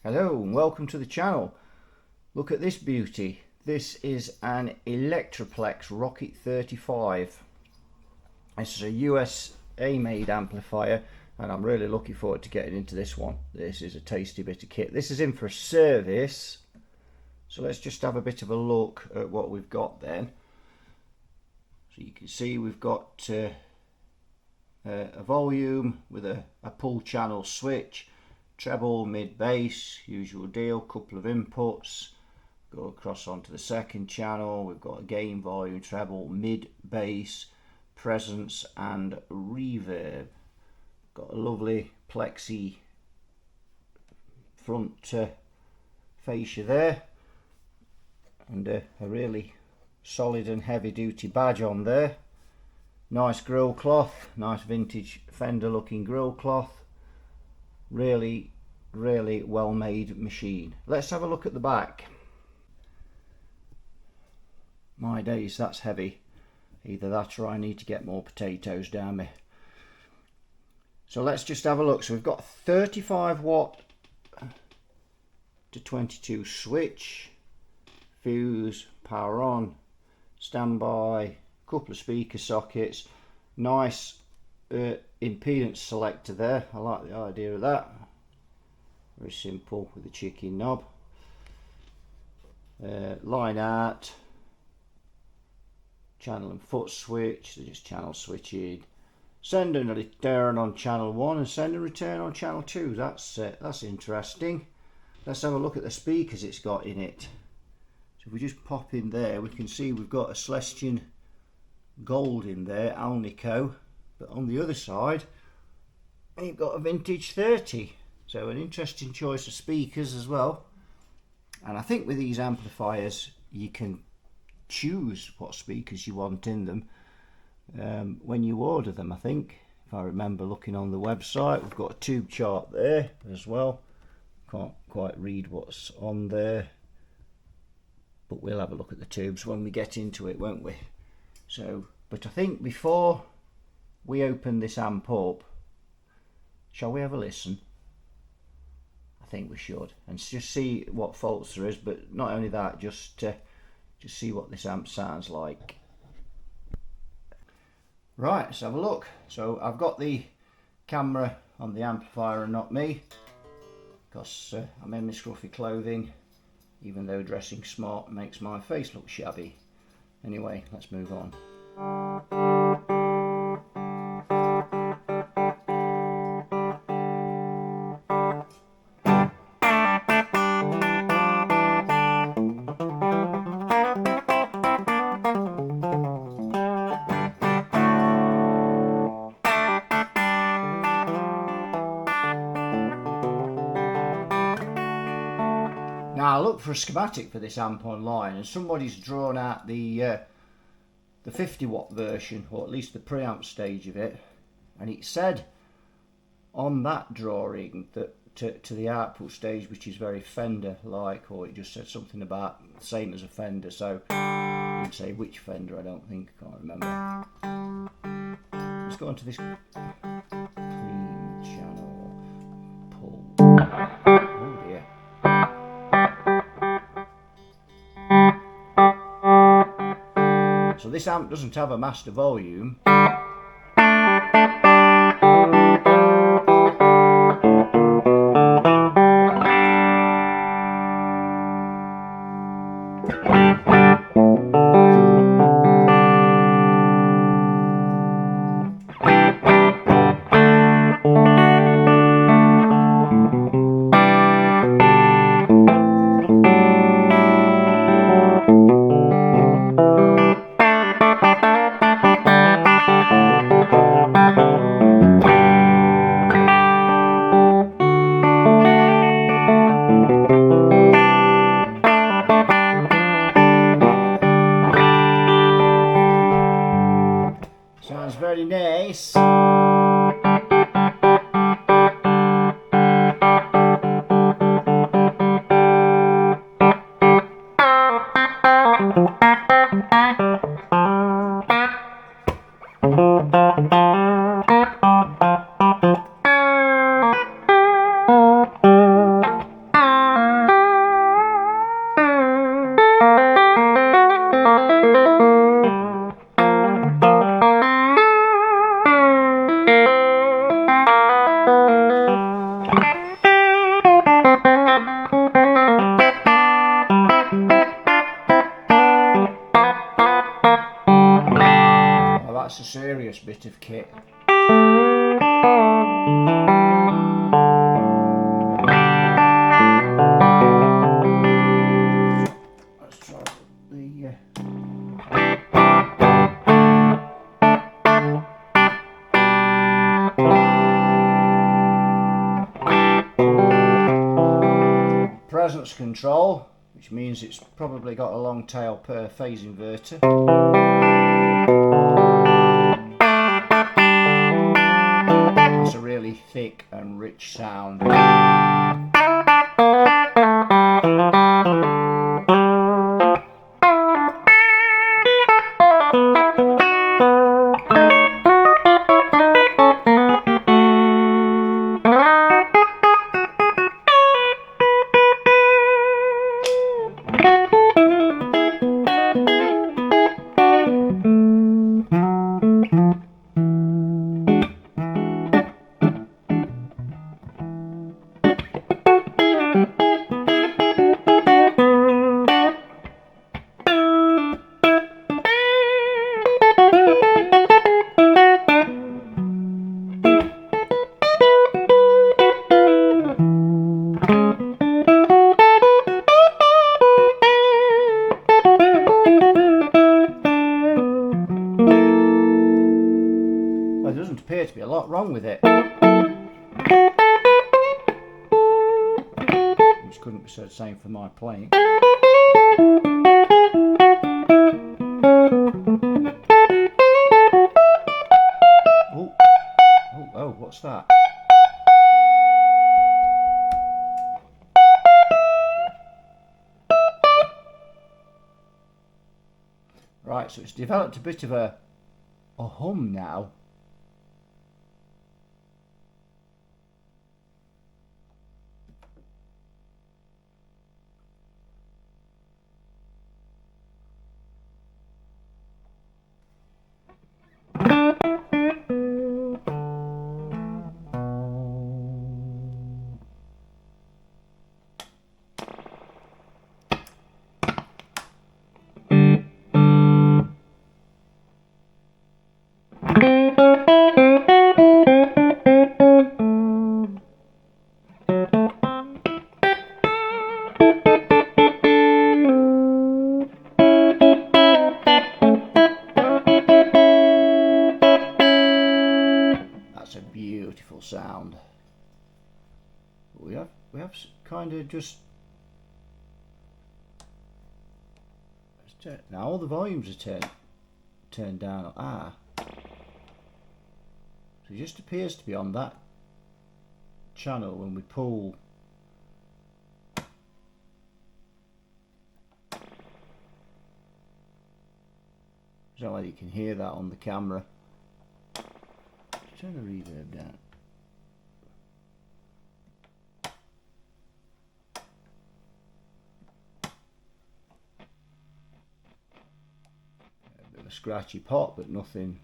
Hello and welcome to the channel. Look at this beauty. This is an Electroplex Rocket 35. This is a USA made amplifier and I'm really looking forward to getting into this one. This is a tasty bit of kit. This is in for a service, so let's just have a bit of a look at what we've got then. So you can see we've got a volume with a pull channel switch, treble, mid, bass, usual deal, couple of inputs, go across onto the second channel. We've got a gain, volume, treble, mid, bass, presence and reverb. Got a lovely plexi front fascia there and a really solid and heavy duty badge on there. Nice grill cloth, nice vintage Fender looking grill cloth. Really well made machine. Let's have a look at the back. My days, that's heavy. Either that or I need to get more potatoes down me. So let's just have a look. So we've got 35 watt to 22 switch, fuse, power on, standby, couple of speaker sockets, nice impedance selector there. I like the idea of that. Very simple with the chicken knob. Line out, channel and foot switch, so just channel switching. Send and return on channel 1 and send and return on channel 2. That's interesting. Let's have a look at the speakers it's got in it. So if we just pop in there, we can see we've got a Celestion Gold in there, Alnico, but on the other side you've got a vintage 30. So an interesting choice of speakers as well. And I think with these amplifiers you can choose what speakers you want in them when you order them. I think, if I remember looking on the website, we've got a tube chart there as well. Can't quite read what's on there, but we'll have a look at the tubes when we get into it, won't we? So, but I think before we open this amp up, shall we have a listen? I think we should, and just see what faults there is, but not only that, just see what this amp sounds like. Right, let's have a look. So I've got the camera on the amplifier and not me, because I'm in my scruffy clothing, even though dressing smart makes my face look shabby. Anyway, let's move on. Now I looked for a schematic for this amp online and somebody's drawn out the 50 watt version, or at least the preamp stage of it, and it said on that drawing that to the output stage, which is very Fender like, or it just said something about the same as a Fender, so I didn't say which Fender, I don't think, I can't remember. Let's go on to this clean channel pull. Oh dear. So this amp doesn't have a master volume. curious bit of kit. Let's try the presence control, which means it's probably got a long tail per phase inverter. It's a really thick and rich sound. There doesn't appear to be a lot wrong with it. Which couldn't be said the same for my playing. Oh, what's that? Right, so it's developed a bit of a hum now. That's a beautiful sound. We have kind of just now all the volumes are turned down. So it just appears to be on that channel when we pull. I don't know whether you can hear that on the camera. Let's turn the reverb down. A bit of a scratchy pot, but nothing.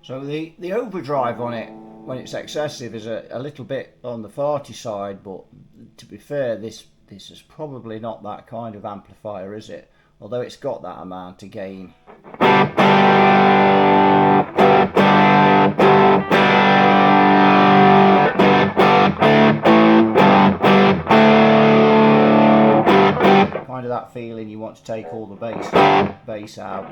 So the overdrive on it, when it's excessive, is a little bit on the farty side, but to be fair, this is probably not that kind of amplifier, is it? although it's got that amount of gain. Kind of that feeling you want to take all the bass out.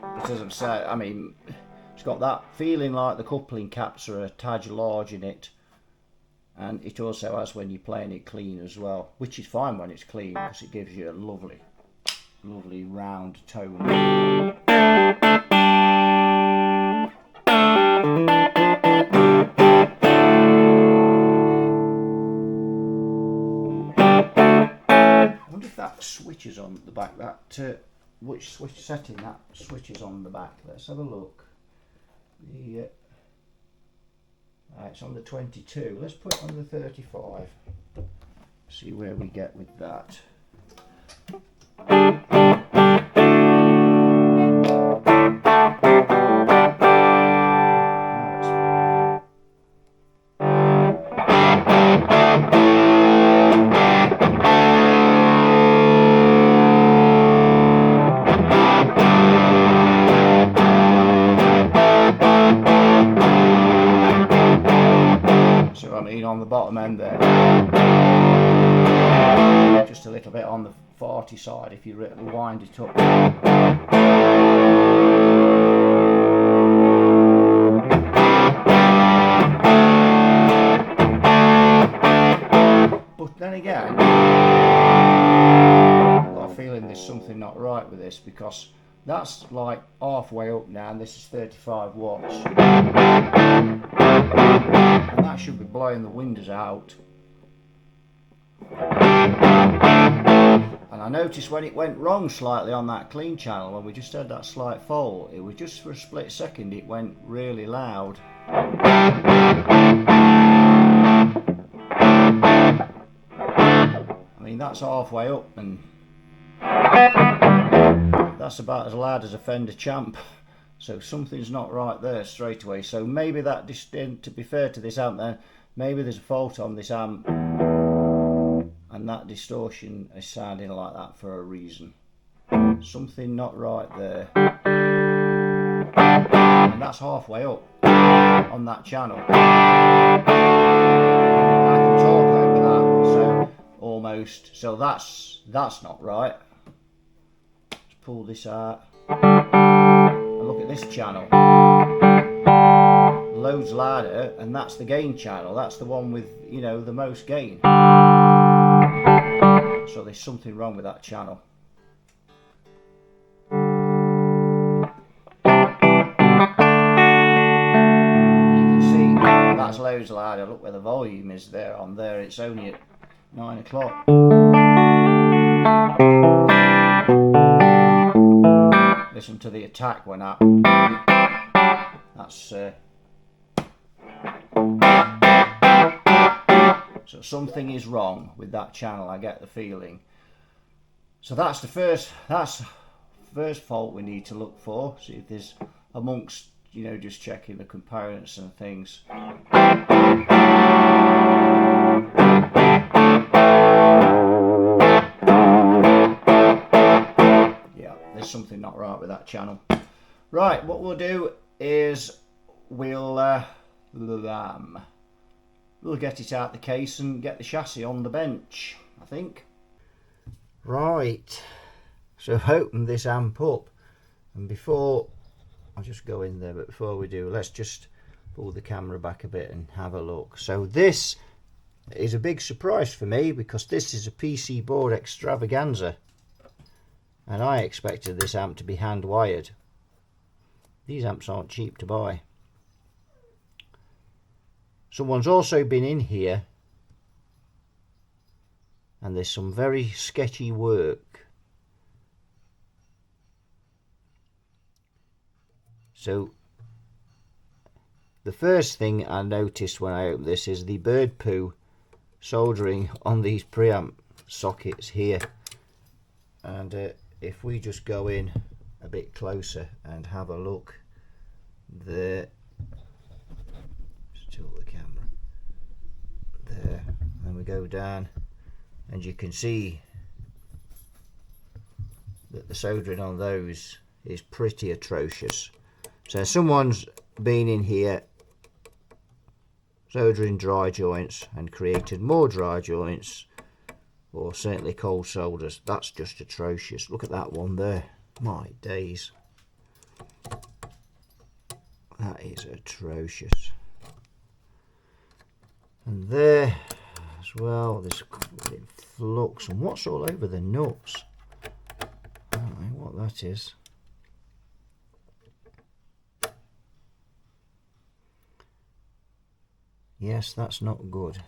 But as I've said, I mean, it's got that feeling like the coupling caps are a tad large in it, and it also has when you're playing it clean as well, which is fine when it's clean because it gives you a lovely round tone. I wonder if that switches on the back, which switch setting that switches on the back. Let's have a look. It's on the 22. Let's put it on the 35. See where we get with that. On the bottom end there, just a little bit on the 40 side if you really wind it up. But then again, I've got a feeling there's something not right with this, because that's like halfway up now and this is 35 watts. And that should be blowing the windows out. And I noticed when it went wrong slightly on that clean channel, when we just had that slight fault, it was just for a split second it went really loud. I mean, that's halfway up, and that's about as loud as a Fender Champ. So something's not right there straight away. So maybe that, to be fair to this amp then, maybe there's a fault on this amp and that distortion is sounding like that for a reason. Something not right there. And that's halfway up on that channel. I can talk over that, so almost. So that's not right. Let's pull this out. Look at this channel, loads louder, and that's the gain channel. That's the one with, you know, the most gain. So there's something wrong with that channel. You can see that's loads louder. Look where the volume is there on there. It's only at 9 o'clock. Listen to the attack when up. That's so something is wrong with that channel. I get the feeling. So that's the first fault we need to look for. See if there's amongst, you know, just checking the components and things. Something not right with that channel. Right, what we'll do is we'll get it out the case and get the chassis on the bench, I think. Right, so I've opened this amp up, and before I'll just go in there, but before we do, let's just pull the camera back a bit and have a look. So this is a big surprise for me, because this is a PC board extravaganza. And I expected this amp to be hand wired. These amps aren't cheap to buy. Someone's also been in here, and there's some very sketchy work. So the first thing I noticed when I opened this is the bird poo soldering on these preamp sockets here. And if we just go in a bit closer and have a look there, just tilt the camera there, and we go down and you can see that the soldering on those is pretty atrocious. So someone's been in here soldering dry joints and created more dry joints, or certainly cold solders. That's just atrocious. Look at that one there. My days. That is atrocious. And there as well, this flux, and what's all over the nuts? I don't know what that is. Yes, that's not good.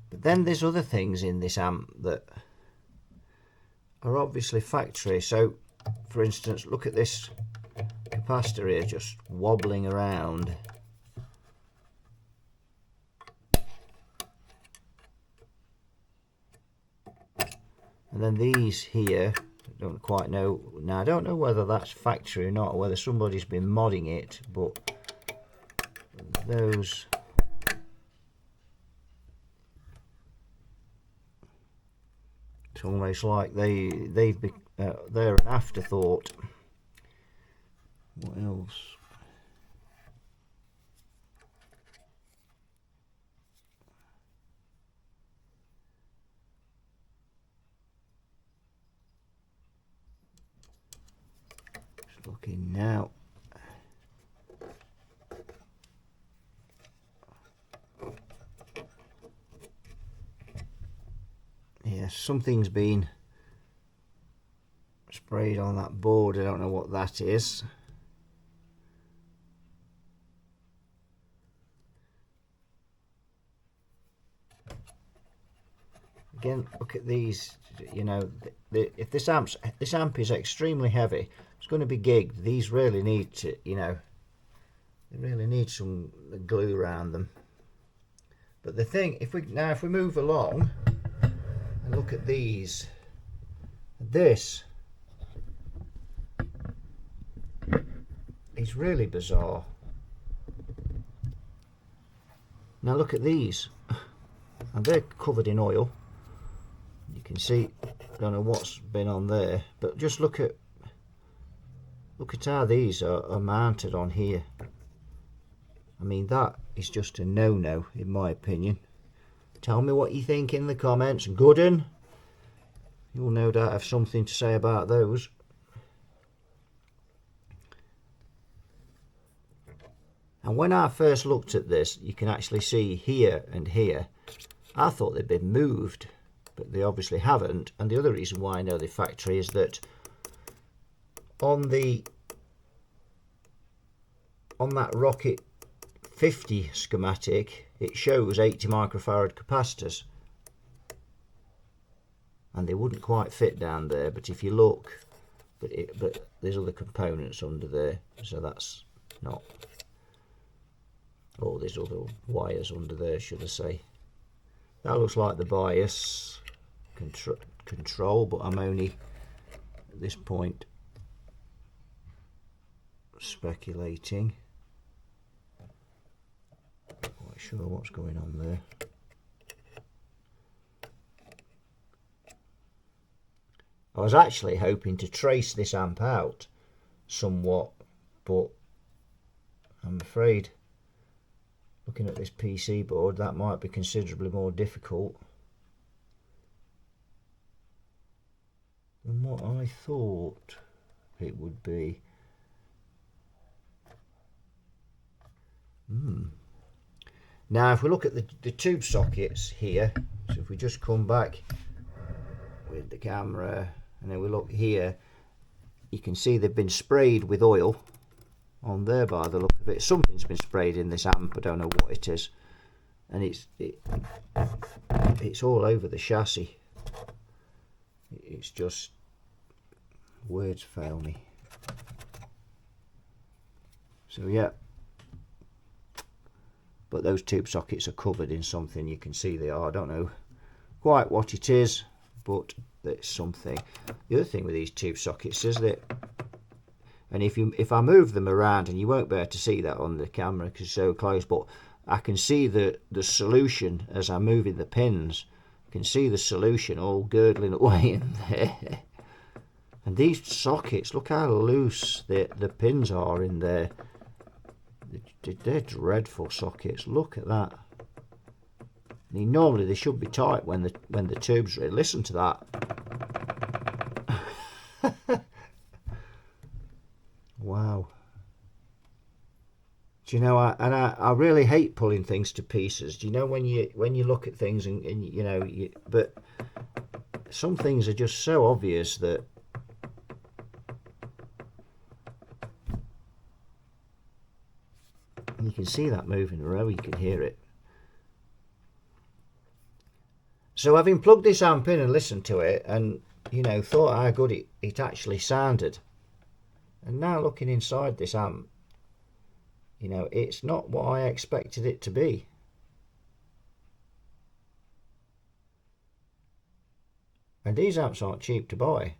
But then there's other things in this amp that are obviously factory. So, for instance, look at this capacitor here just wobbling around. And then these here, I don't quite know. Now, I don't know whether that's factory or not, or whether somebody's been modding it, but those, it's almost like they're an afterthought. What else? Just looking now. Yes, something's been sprayed on that board. I don't know what that is. Again, look at these. You know, if this amp is extremely heavy, it's going to be gigged. These really need to, you know, they really need some glue around them. But the thing, if we move along and look at these, this is really bizarre. Now look at these, and they're covered in oil. You can see, I don't know what's been on there, but just look at how these are mounted on here. I mean, that is just a no-no in my opinion. Tell me what you think in the comments. Gooden, you'll no doubt have something to say about those. And when I first looked at this, you can actually see here and here, I thought they'd been moved, but they obviously haven't. And the other reason why I know the factory is that on that Rocket 50 schematic, it shows 80 microfarad capacitors, and they wouldn't quite fit down there. But if you look, but there's other components under there, so that's not. Oh, there's other wires under there, should I say. That looks like the bias control, but I'm only at this point speculating. Not quite sure what's going on there. I was actually hoping to trace this amp out somewhat, but I'm afraid, looking at this PC board, that might be considerably more difficult than what I thought it would be. Now if we look at the tube sockets here, so if we just come back with the camera and then we look here, you can see they've been sprayed with oil on there by the look of it. Something's been sprayed in this amp, I don't know what it is, and it's all over the chassis. It's just, words fail me. So yeah, but those tube sockets are covered in something. You can see they are. I don't know quite what it is, but it's something. The other thing with these tube sockets is that, and if I move them around, and you won't be able to see that on the camera because it's so close, but I can see the solution as I'm moving the pins. I can see the solution all girdling away in there. And these sockets, look how loose the pins are in there. They're dreadful sockets. Look at that. I mean, normally they should be tight when the tube's ready. Listen to that. Wow. Do you know, I really hate pulling things to pieces. Do you know when you look at things and you know, but some things are just so obvious that you can see that moving around, you can hear it. So having plugged this amp in and listened to it and, you know, thought how good it actually sounded, and now looking inside this amp, you know, it's not what I expected it to be. And these amps aren't cheap to buy.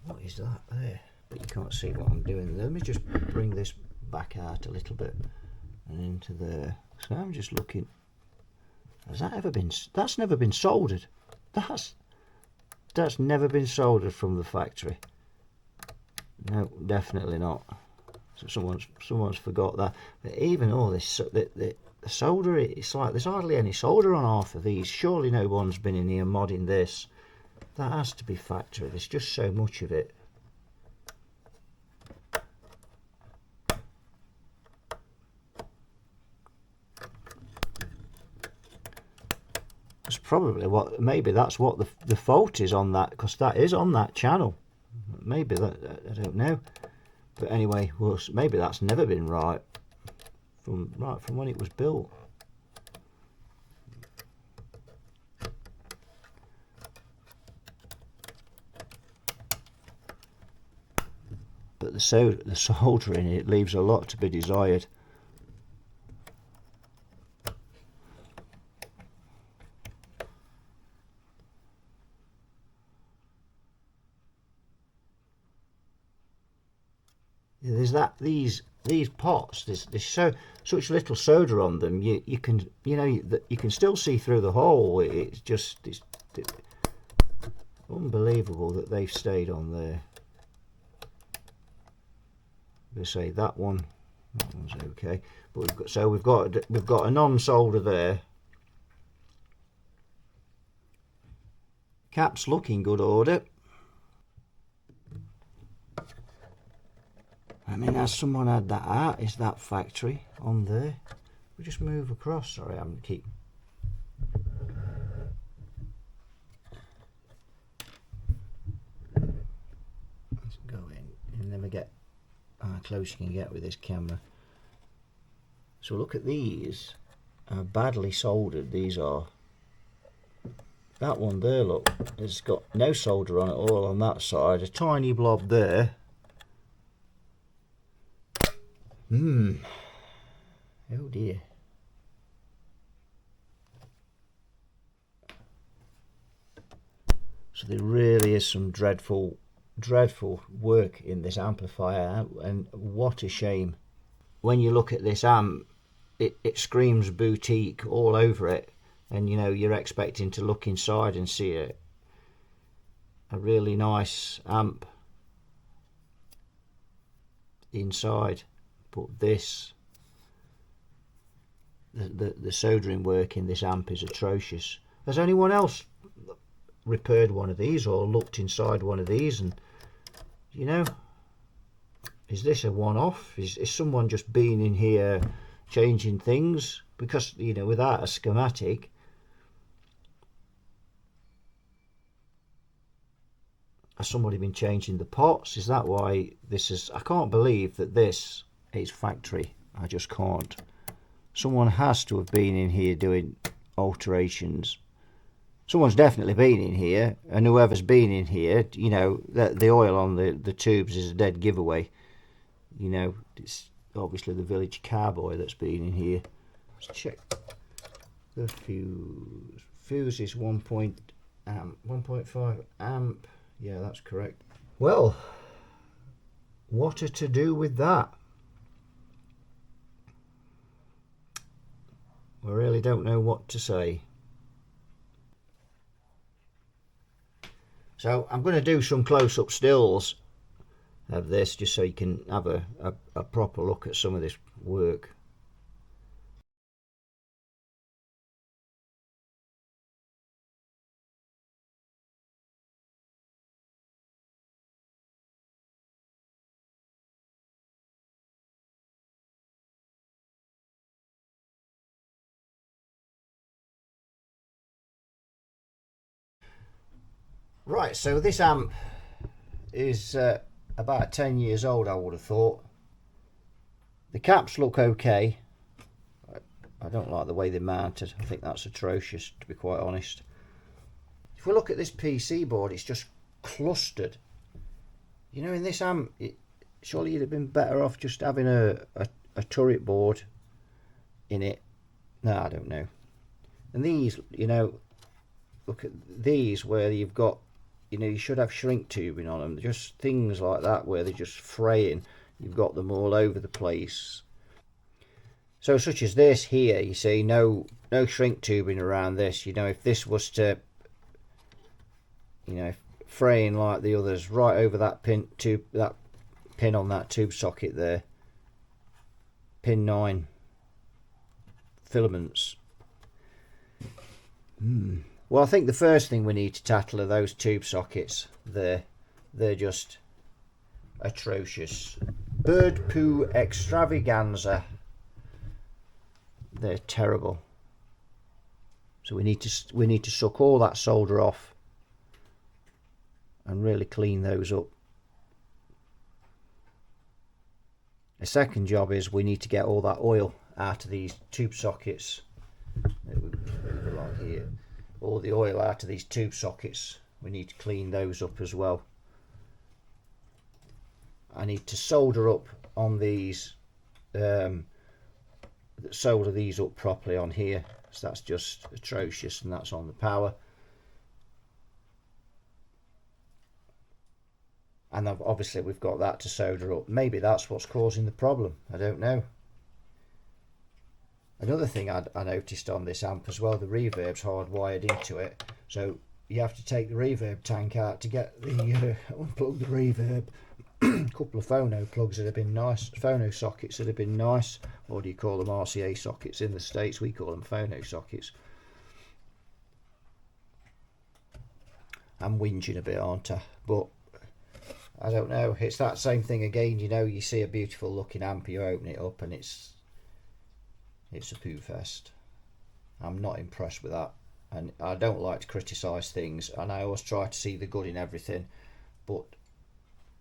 What is that there? But you can't see what I'm doing. Let me just bring this back out a little bit and into there. So I'm just looking. Has that ever been? That's never been soldered. That's never been soldered from the factory. No, definitely not. So someone's forgot that. But even all this, the solder, it's like there's hardly any solder on half of these. Surely no one's been in here modding this. That has to be factory. There's just so much of it. That's probably what. Maybe that's what the fault is on that, because that is on that channel. Maybe that, I don't know. But anyway, well, maybe that's never been right from when it was built. But the soldering, it leaves a lot to be desired. There's these pots. There's such little solder on them. You can still see through the hole. It's unbelievable that they've stayed on there. They say that one's okay, but we've got a non-solder there. Caps look in good order. I mean, has someone had that out? Is that factory on there? We just move across. Sorry, I'm keep. Let's go in. You never get how close you can get with this camera. So look at these. How badly soldered these are. That one there, look, it's got no solder on it all on that side. A tiny blob there. Oh dear. So there really is some dreadful work in this amplifier, and what a shame. When you look at this amp, it screams boutique all over it, and you know, you're expecting to look inside and see a really nice amp inside. But this, the soldering work in this amp is atrocious. Has anyone else repaired one of these or looked inside one of these? And you know, is this a one-off? Is someone just been in here changing things? Because, you know, without a schematic, has somebody been changing the pots? Is that why this is? I can't believe that this is factory. I just can't. Someone has to have been in here doing alterations. Someone's definitely been in here, and whoever's been in here, you know, the oil on the tubes is a dead giveaway. You know, it's obviously the village cowboy that's been in here. Let's check the fuse. Fuse is 1.5 amp. Yeah, that's correct. Well, what a to do with that? I really don't know what to say. So I'm going to do some close-up stills of this just so you can have a proper look at some of this work. Right, so this amp is about 10 years old, I would have thought. The caps look okay. I don't like the way they're mounted. I think that's atrocious, to be quite honest. If we look at this PC board, it's just clustered. You know, in this amp, surely you'd have been better off just having a turret board in it. No, I don't know. And these, you know, look at these where you've got, you know, you should have shrink tubing on them. Just things like that where they're just fraying. You've got them all over the place. So such as this here, you see, no shrink tubing around this. You know, if this was to, you know, fraying like the others, right over that pin on that tube socket there, pin 9 filaments. Well, I think the first thing we need to tackle are those tube sockets there. They're just atrocious. Bird poo extravaganza. They're terrible. So we need to suck all that solder off and really clean those up. The second job is we need to get all that oil out of these tube sockets. Like here, all the oil out of these tube sockets. We need to clean those up as well. I need to solder up on these, solder these up properly on here. So that's just atrocious, and that's on the power. And obviously we've got that to solder up. Maybe that's what's causing the problem. I don't know. Another thing I noticed on this amp as well, the reverb's hardwired into it. So you have to take the reverb tank out to get the unplug the reverb. A couple of phono plugs that have been nice, phono sockets that have been nice. Or do you call them RCA sockets in the States? We call them phono sockets. I'm whinging a bit, aren't I? But I don't know. It's that same thing again. You know, you see a beautiful looking amp, you open it up, and it's a poo fest. I'm not impressed with that, and I don't like to criticise things, and I always try to see the good in everything, but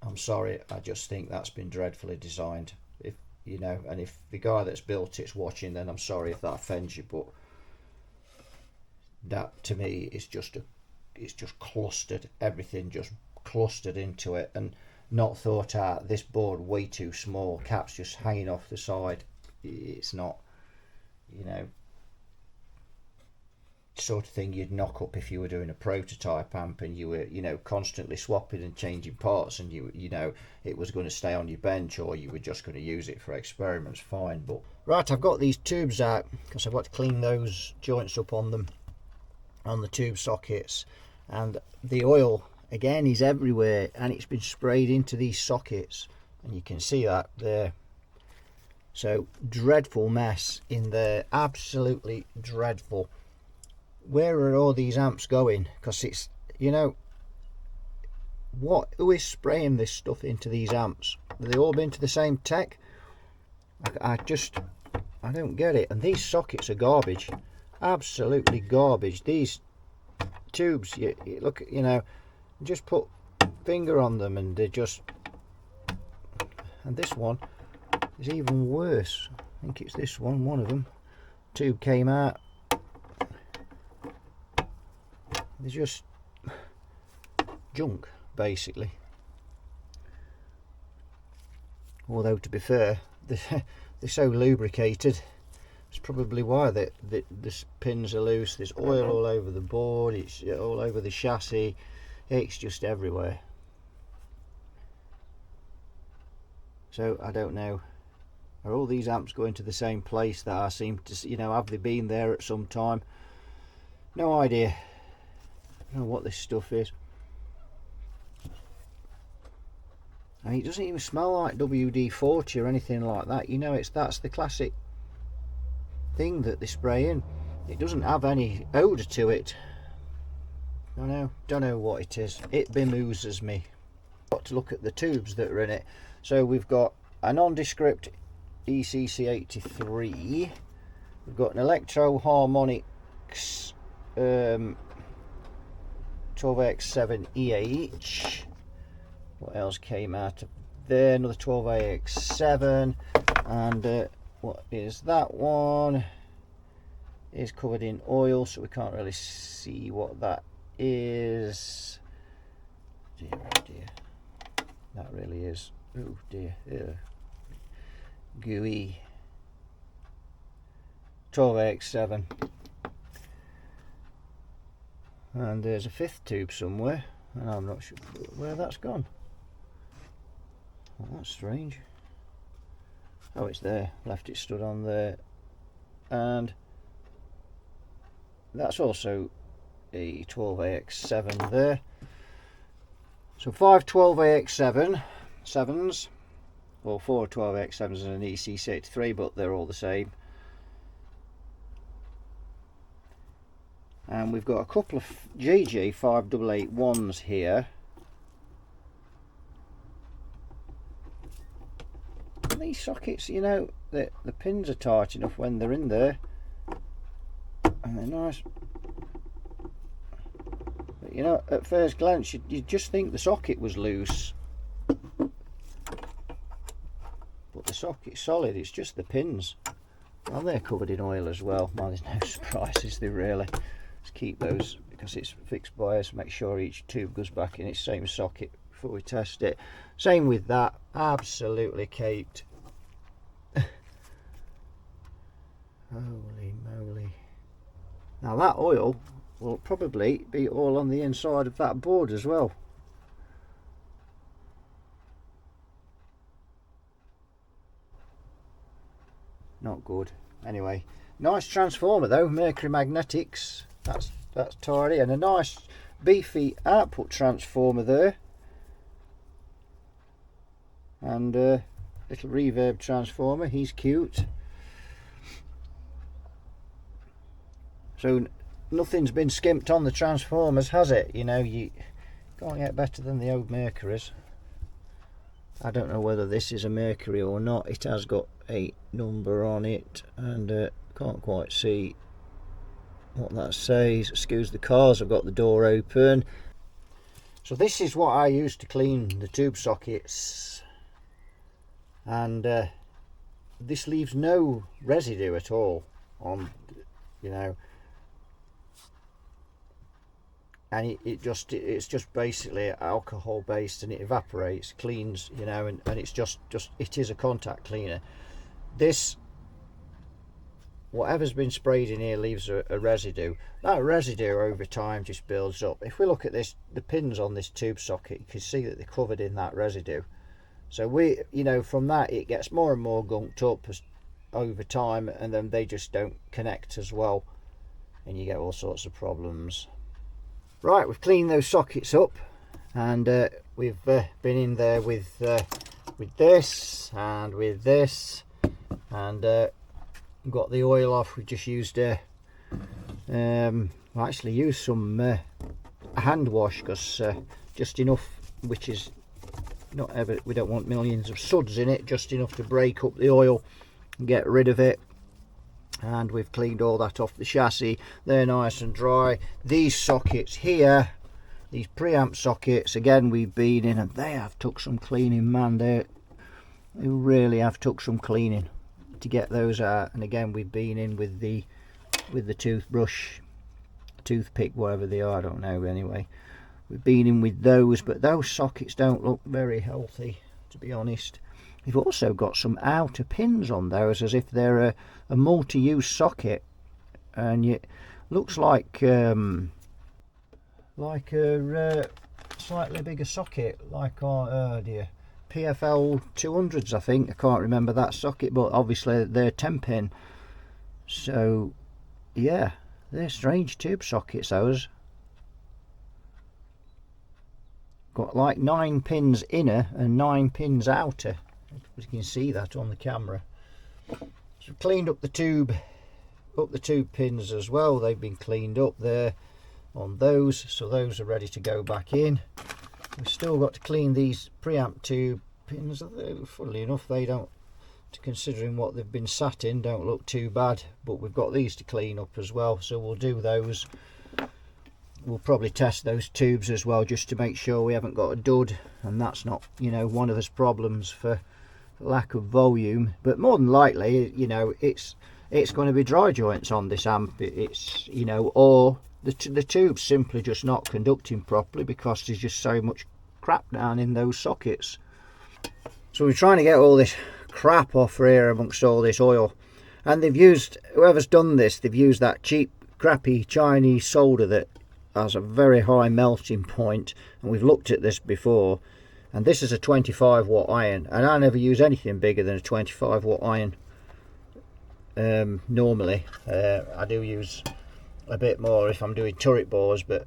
I'm sorry, I just think that's been dreadfully designed. If you know, and if the guy that's built it's watching, then I'm sorry if that offends you, but that to me is just it's just clustered, everything just clustered into it and not thought out. This board way too small, caps just hanging off the side. It's not, you know, sort of thing you'd knock up if you were doing a prototype amp and you were, you know, constantly swapping and changing parts, and you know it was going to stay on your bench, or you were just going to use it for experiments. Fine. But right, I've got these tubes out because I've got to clean those joints up on them, on the tube sockets, and the oil again is everywhere, and it's been sprayed into these sockets, and you can see that there. So dreadful mess in there, absolutely dreadful. Where are all these amps going? Because it's, you know, who is spraying this stuff into these amps? Have they all been to the same tech? I don't get it. And these sockets are garbage, absolutely garbage. These tubes, you look, you know, just put finger on them and they're just, and this one is even worse. I think it's this one of them. Tube came out. They're just junk, basically. Although, to be fair, they're so lubricated. It's probably why the pins are loose. There's oil all over the board. It's all over the chassis. It's just everywhere. So I don't know, are all these amps going to the same place that I seem to, you know, have they been there at some time? No idea. I don't know what this stuff is. I mean, it doesn't even smell like WD-40 or anything like that. You know, that's the classic thing that they spray in. It doesn't have any odour to it. Don't know what it is. It bemoozes me. Got to look at the tubes that are in it. So we've got a nondescript ECC83. We've got an Electro Harmonix 12AX7 EH. What else came out of there? Another 12AX7. And what is that one? Is covered in oil, so we can't really see what that is. Dear, oh dear. That really is. Oh dear. Ew. Gooey. 12AX7. And there's a fifth tube somewhere, and I'm not sure where that's gone. Oh, that's strange. Oh, it's there. Left it stood on there. And that's also a 12AX7 there. So 5 12AX7s, or 4 12AX7s and an EC63, but they're all the same. And we've got a couple of GG 5881s here. And these sockets, you know, the pins are tight enough when they're in there, and they're nice. But you know, at first glance, you just think the socket was loose, but the socket's solid. It's just the pins. Well, they're covered in oil as well. Well, there's no surprises there really. Let's keep those because it's fixed bias. Make sure each tube goes back in its same socket before we test it. Same with that. Absolutely caped. Holy moly. Now that oil will probably be all on the inside of that board as well. Not good. Anyway, nice transformer though, Mercury Magnetics. That's tidy, and a nice beefy output transformer there. And little reverb transformer, he's cute. So nothing's been skimped on the transformers, has it? You know, you can't get better than the old Mercuries. I don't know whether this is a Mercury or not. It has got a number on it, and can't quite see what that says. Excuse the cars, I've got the door open. So this is what I use to clean the tube sockets, and this leaves no residue at all on, you know, and it's just basically alcohol based, and it evaporates, cleans, you know, and it's just it is a contact cleaner. This, whatever's been sprayed in here leaves a residue. That residue over time just builds up. If we look at this, the pins on this tube socket, you can see that they're covered in that residue. So we, you know, from that it gets more and more gunked up over time, and then they just don't connect as well, and you get all sorts of problems. Right, we've cleaned those sockets up, and we've been in there with this and with this, and got the oil off. We just used I actually used some hand wash, because just enough, which is not ever, we don't want millions of suds in it, just enough to break up the oil and get rid of it. And we've cleaned all that off the chassis. They're nice and dry. These sockets here, these preamp sockets, again we've been in, and they have took some cleaning, man. They really have took some cleaning to get those out. And again we've been in with the toothbrush, toothpick, whatever they are, I don't know. Anyway, we've been in with those, but those sockets don't look very healthy, to be honest. You've also got some outer pins on those, as if they're a multi-use socket, and it looks like a slightly bigger socket, like our, oh dear, PFL 200s, I think. I can't remember that socket, but obviously they're 10 pin. So yeah, they're strange tube sockets, those. Got like 9 pins inner and 9 pins outer. You can see that on the camera. So cleaned up the tube pins as well. They've been cleaned up there on those, so those are ready to go back in. We've still got to clean these preamp tube pins. Funnily enough, they don't, considering what they've been sat in, don't look too bad, but we've got these to clean up as well, so we'll do those. We'll probably test those tubes as well, just to make sure we haven't got a dud, and that's not, you know, one of those problems for lack of volume. But more than likely, you know, it's going to be dry joints on this amp. It's, you know, or the tube's simply just not conducting properly because there's just so much crap down in those sockets. So we're trying to get all this crap off here amongst all this oil, and they've used, whoever's done this, they've used that cheap crappy Chinese solder that has a very high melting point, and we've looked at this before, and this is a 25 watt iron, and I never use anything bigger than a 25 watt iron. Normally I do use a bit more if I'm doing turret bores, but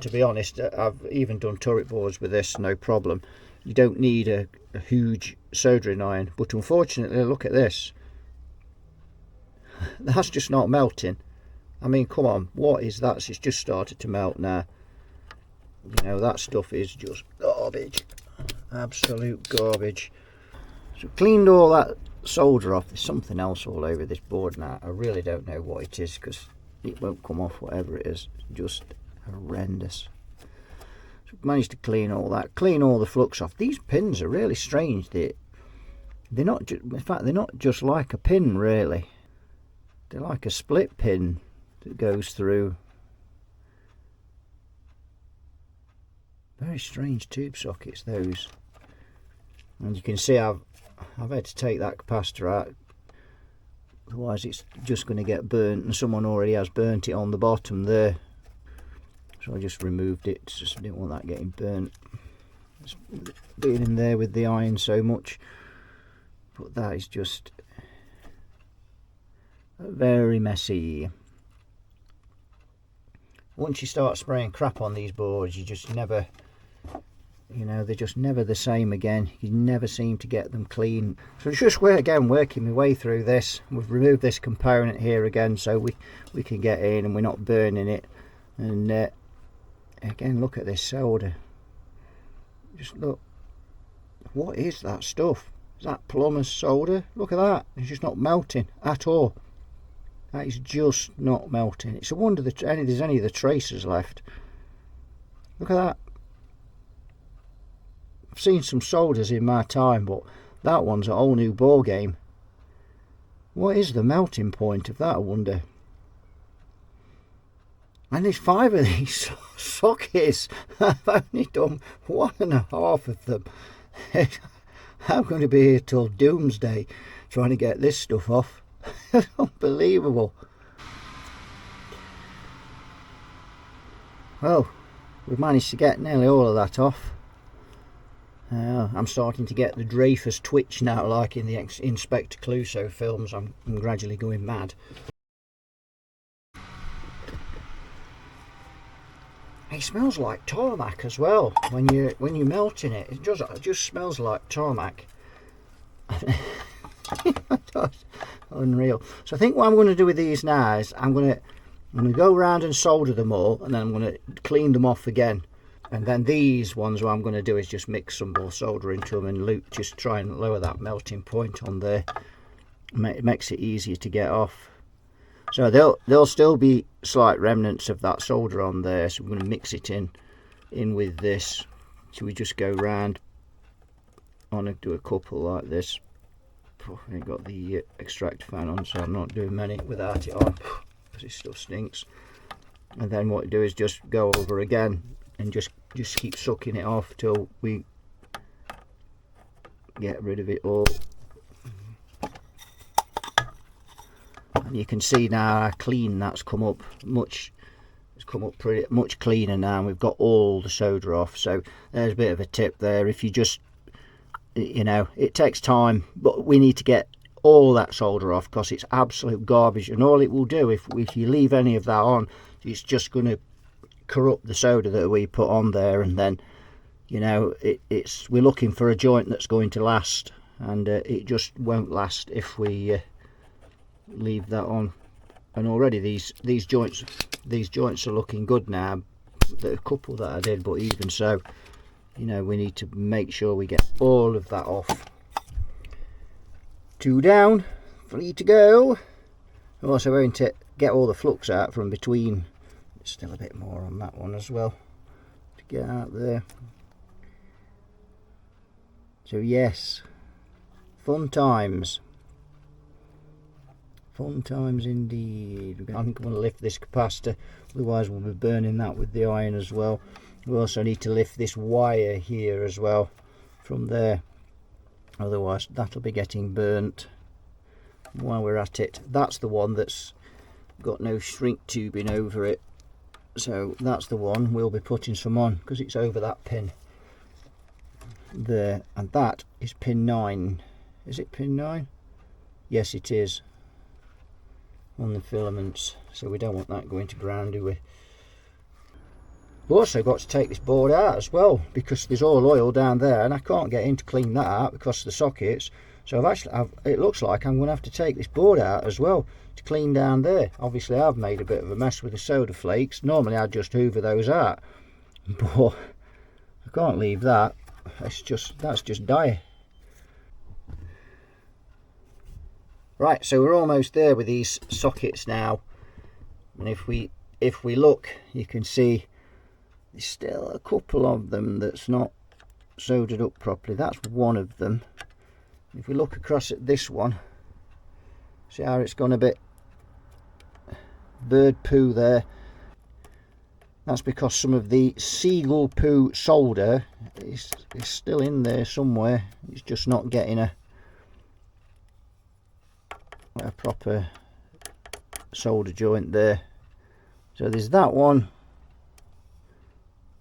to be honest, I've even done turret bores with this, no problem. You don't need a huge soldering iron, but unfortunately, look at this. That's just not melting. I mean, come on, what is that? It's just started to melt now. You know, that stuff is just garbage, absolute garbage. So cleaned all that solder off. There's something else all over this board now. I really don't know what it is, because it won't come off, whatever it is. Just horrendous. So managed to clean all that, clean all the flux off. These pins are really strange. They're not, in fact, they're not just like a pin really. They're like a split pin that goes through. Very strange tube sockets, those. And you can see I've had to take that capacitor out, otherwise it's just going to get burnt, and someone already has burnt it on the bottom there. So I just removed it, just didn't want that getting burnt. It's being in there with the iron so much. But that is just very messy. Once you start spraying crap on these boards, you just never, you know, they're just never the same again. You never seem to get them clean. So it's just again working my way through this. We've removed this component here again, so we can get in and we're not burning it. And again, look at this solder. Just look, what is that stuff? Is that plumber's solder? Look at that, it's just not melting at all. That is just not melting. It's a wonder that there's any of the tracers left. Look at that. I've seen some solders in my time, but that one's a whole new ball game. What is the melting point of that, I wonder? And there's 5 of these sockets. I've only done 1.5 of them. I'm going to be here till doomsday trying to get this stuff off. Unbelievable. Well, we've managed to get nearly all of that off. I'm starting to get the Dreyfus twitch now, like in the Inspector Clouseau films. I'm gradually going mad. It smells like tarmac as well when you're melting it. It just smells like tarmac. Unreal. So I think what I'm going to do with these now is I'm going to go around and solder them all, and then I'm going to clean them off again. And then these ones, what I'm going to do is just mix some more solder into them and just try and lower that melting point on there. It makes it easier to get off. So there'll still be slight remnants of that solder on there, so we're going to mix it in with this. So we just go round on and do a couple like this. I ain't got the extractor fan on, so I'm not doing many without it on, because this stuff stinks. And then what we do is just go over again and just keep sucking it off till we get rid of it all. And you can see now how clean that's come up. It's come up pretty much cleaner now, and we've got all the solder off. So there's a bit of a tip there. If you just you know, it takes time, but we need to get all that solder off because it's absolute garbage, and all it will do if you leave any of that on, it's just going to corrupt the solder that we put on there, and then, you know, we're looking for a joint that's going to last, and it just won't last if we leave that on. And already these joints are looking good now. There are a couple that I did, but even so, you know, we need to make sure we get all of that off. 2 down, 3 to go. I'm also going to get all the flux out from between. There's still a bit more on that one as well to get out there. So yes, fun times. Fun times indeed. I'm going to lift this capacitor, otherwise we'll be burning that with the iron as well. We also need to lift this wire here as well from there, otherwise that'll be getting burnt. While we're at it, that's the one that's got no shrink tubing over it, so that's the one we'll be putting some on because it's over that pin there, and that is pin 9. Is it pin 9? Yes, it is, on the filaments, so we don't want that going to ground, do we? We've also got to take this board out as well because there's all oil down there and I can't get in to clean that out because of the sockets. So it looks like I'm going to have to take this board out as well to clean down there. Obviously I've made a bit of a mess with the soda flakes. Normally I'd just hoover those out, but I can't leave that. That's just dire. Right, so we're almost there with these sockets now, and if we look, you can see there's still a couple of them that's not soldered up properly. That's one of them. If we look across at this one, see how it's gone a bit bird poo there. That's because some of the seagull poo solder is still in there somewhere. It's just not getting a proper solder joint there. So there's that one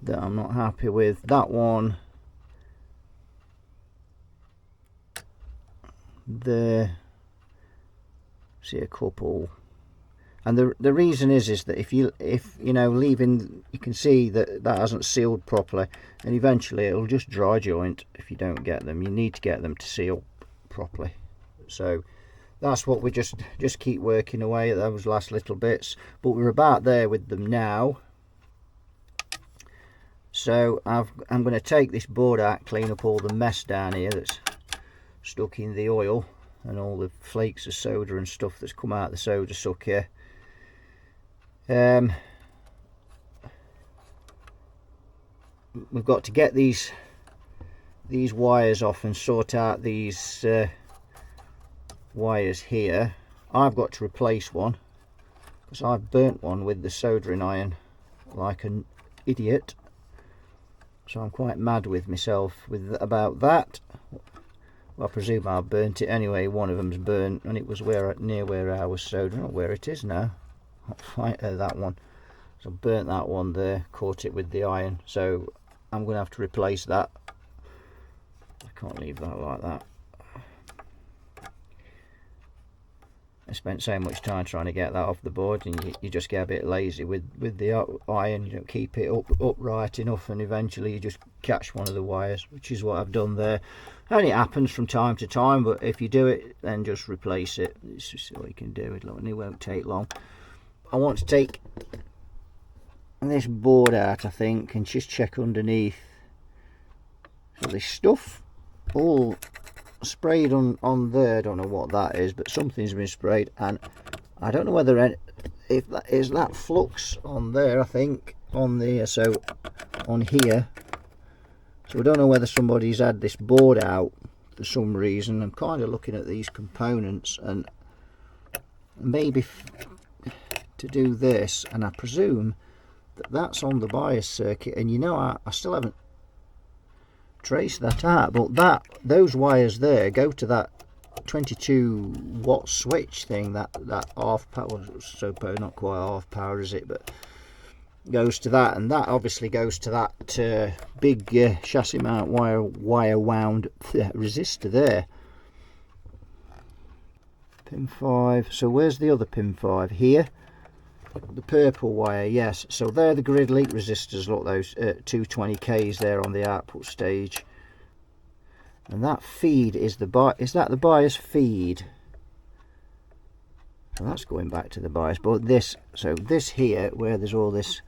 that I'm not happy with, that one there, see a couple, and the reason is that if you know, leaving, you can see that hasn't sealed properly, and eventually it'll just dry joint if you don't get them. You need to get them to seal properly. So that's what we just keep working away at those last little bits, but we're about there with them now. So I'm going to take this board out, clean up all the mess down here that's stuck in the oil and all the flakes of soda and stuff that's come out of the soda sucker. We've got to get these wires off and sort out these wires here. I've got to replace one because I've burnt one with the soldering iron like an idiot. So I'm quite mad with myself about that. Well, I presume I burnt it anyway. One of them's burnt, and it was near where I was soldering. Not where it is now. That one. So I burnt that one there, caught it with the iron. So I'm going to have to replace that. I can't leave that like that. I spent so much time trying to get that off the board, and you just get a bit lazy with the iron. You don't keep it upright enough, and eventually you just catch one of the wires, which is what I've done there. And it happens from time to time, but if you do it, then just replace it. It's just all you can do. It won't take long. I want to take this board out, I think, and just check underneath. So there's stuff all sprayed on there. I don't know what that is, but something's been sprayed, and I don't know whether if that is that flux on there. I think on there, so on here. So I don't know whether somebody's had this board out for some reason. I'm kind of looking at these components, and maybe to do this, and I presume that's on the bias circuit, and you know, I still haven't traced that out, but those wires there go to that 22 watt switch thing, that half power, so not quite half power is it, but goes to that, and that obviously goes to that big chassis mount wire wound resistor there. Pin 5. So where's the other pin 5? Here. The purple wire, yes. So they're the grid leak resistors. Look, those 220Ks there on the output stage. And that feed is is that the bias feed? So that's going back to the bias. But this, so this here, where there's all this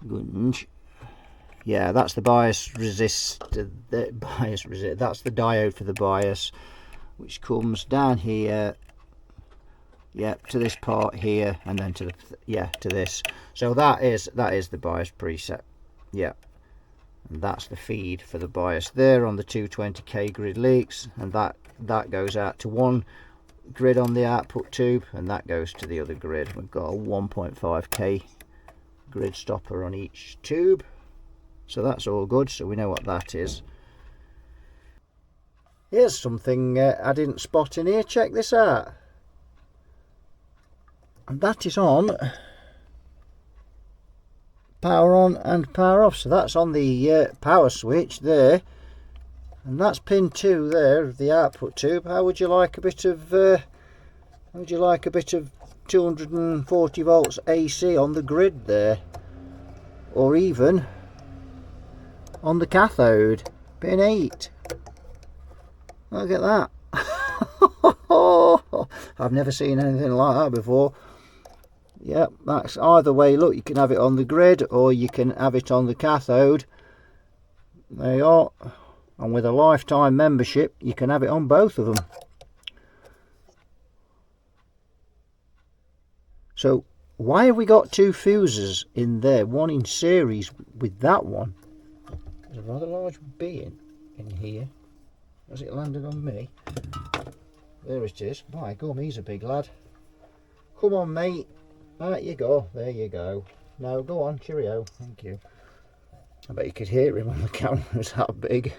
gunge, yeah, that's the bias resistor. That's the diode for the bias, which comes down here. Yep, to this part here, and then to the to this. So that is the bias preset. Yeah, and that's the feed for the bias there on the 220K grid leaks, and that goes out to one grid on the output tube, and that goes to the other grid. We've got a 1.5K grid stopper on each tube, so that's all good. So we know what that is. Here's something I didn't spot in here. Check this out. And that is on power on and power off. So that's on the power switch there, and that's pin 2 there of the output tube. How would you like a bit of 240 volts AC on the grid there, or even on the cathode, pin 8? Look at that. I've never seen anything like that before. Yep, that's either way. Look, you can have it on the grid or you can have it on the cathode. There you are. And with a lifetime membership, you can have it on both of them. So why have we got 2 fuses in there, one in series with that one? There's a rather large being in here. Has it landed on me? There it is. My gum, he's a big lad. Come on, mate. Out you go. There you go. No, go on. Cheerio. Thank you. I bet you could hear him on the camera. It's that big.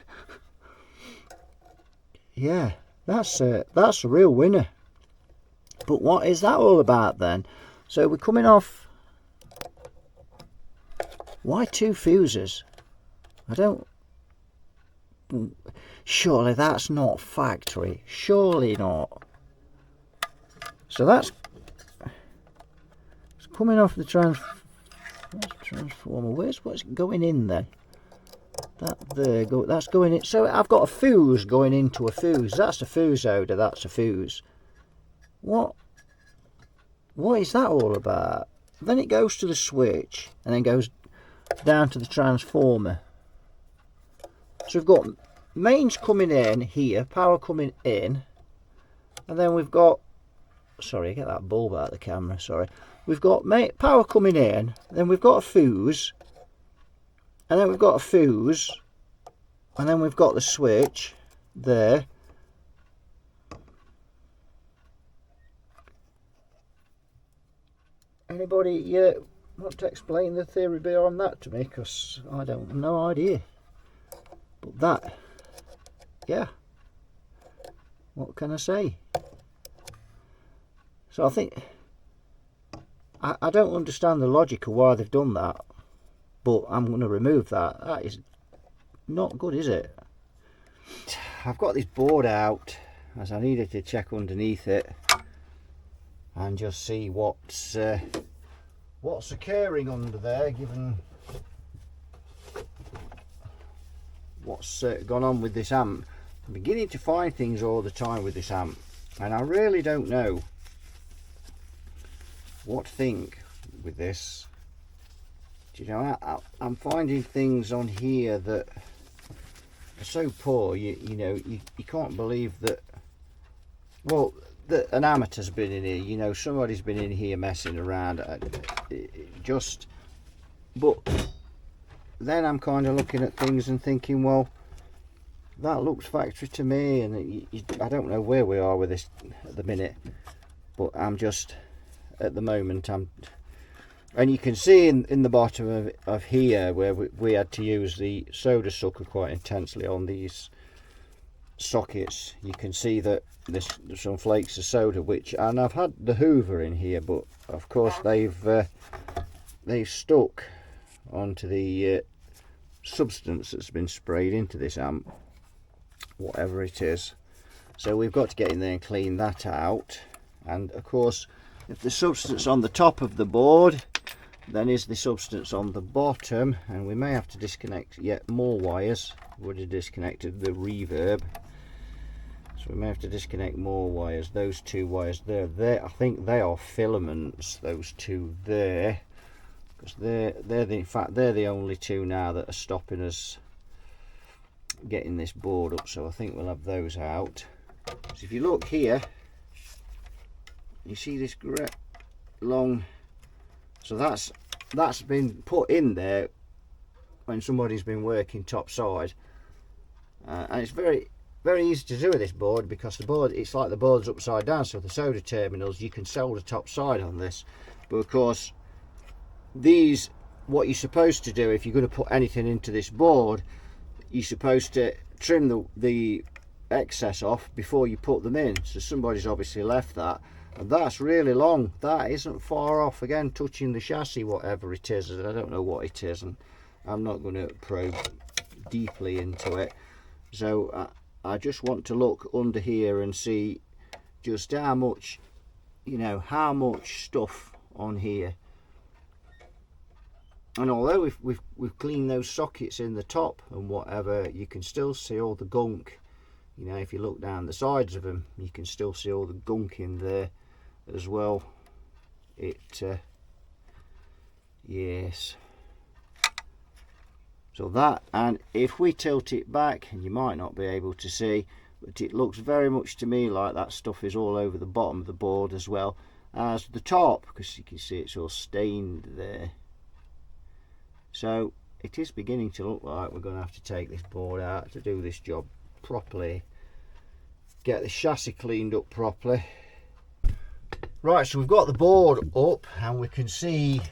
Yeah, that's a real winner. But what is that all about then? So we're coming off. Why 2 fuses? I don't. Surely that's not factory. Surely not. So that's coming off the transformer. What's going in then? That's going in. So I've got a fuse going into a fuse. That's a fuse holder. That's a fuse. What is that all about? Then it goes to the switch and then goes down to the transformer. So we've got mains coming in here, power coming in, and then we've got, sorry, get that bulb out of the camera, sorry. We've got power coming in, then we've got a fuse, and then we've got a fuse, and then we've got the switch there. Anybody want to explain the theory behind that to me? Because I don't have no idea. But that, yeah, what can I say? So I think I don't understand the logic of why they've done that, but I'm going to remove that. That is not good, is it? I've got this board out as I needed to check underneath it and just see what's occurring under there, given what's gone on with this amp. I'm beginning to find things all the time with this amp, and I really don't know what to think with this. Do you know, I'm finding things on here that are so poor, you know, you can't believe that, well, that an amateur's been in here, you know, somebody's been in here messing around, but then I'm kind of looking at things and thinking, well, that looks factory to me, and I don't know where we are with this at the minute, but I'm just, at the moment, and you can see in the bottom of here where we had to use the soda sucker quite intensely on these sockets. You can see that there's some flakes of soda, and I've had the Hoover in here, but of course they've they've stuck onto the substance that's been sprayed into this amp, whatever it is. So we've got to get in there and clean that out. And of course, if the substance on the top of the board, then is the substance on the bottom, and we may have to disconnect yet more wires. We would have disconnected the reverb, so we may have to disconnect more wires. Those two wires there, I think they are filaments, those two there, because in fact they're the only two now that are stopping us getting this board up. So I think we'll have those out. So if you look here, you see this great long, so that's been put in there when somebody's been working top side, and it's very easy to do with this board, because the board, it's like the board's upside down. So the solder terminals, you can solder top side on this, but of course these, what you're supposed to do if you're going to put anything into this board, you're supposed to trim the excess off before you put them in. So somebody's obviously left that, and that's really long. That isn't far off, again touching the chassis, whatever it is. I don't know what it is, and I'm not going to probe deeply into it. So I just want to look under here and see just how much, you know, how much stuff on here. And although we've cleaned those sockets in the top and whatever, you can still see all the gunk. You know, if you look down the sides of them, you can still see all the gunk in there as well. Yes. So that, and if we tilt it back, and you might not be able to see, but it looks very much to me like that stuff is all over the bottom of the board as well as the top, because you can see it's all stained there. So it is beginning to look like we're going to have to take this board out to do this job properly, get the chassis cleaned up properly. Right, so we've got the board up, and we can see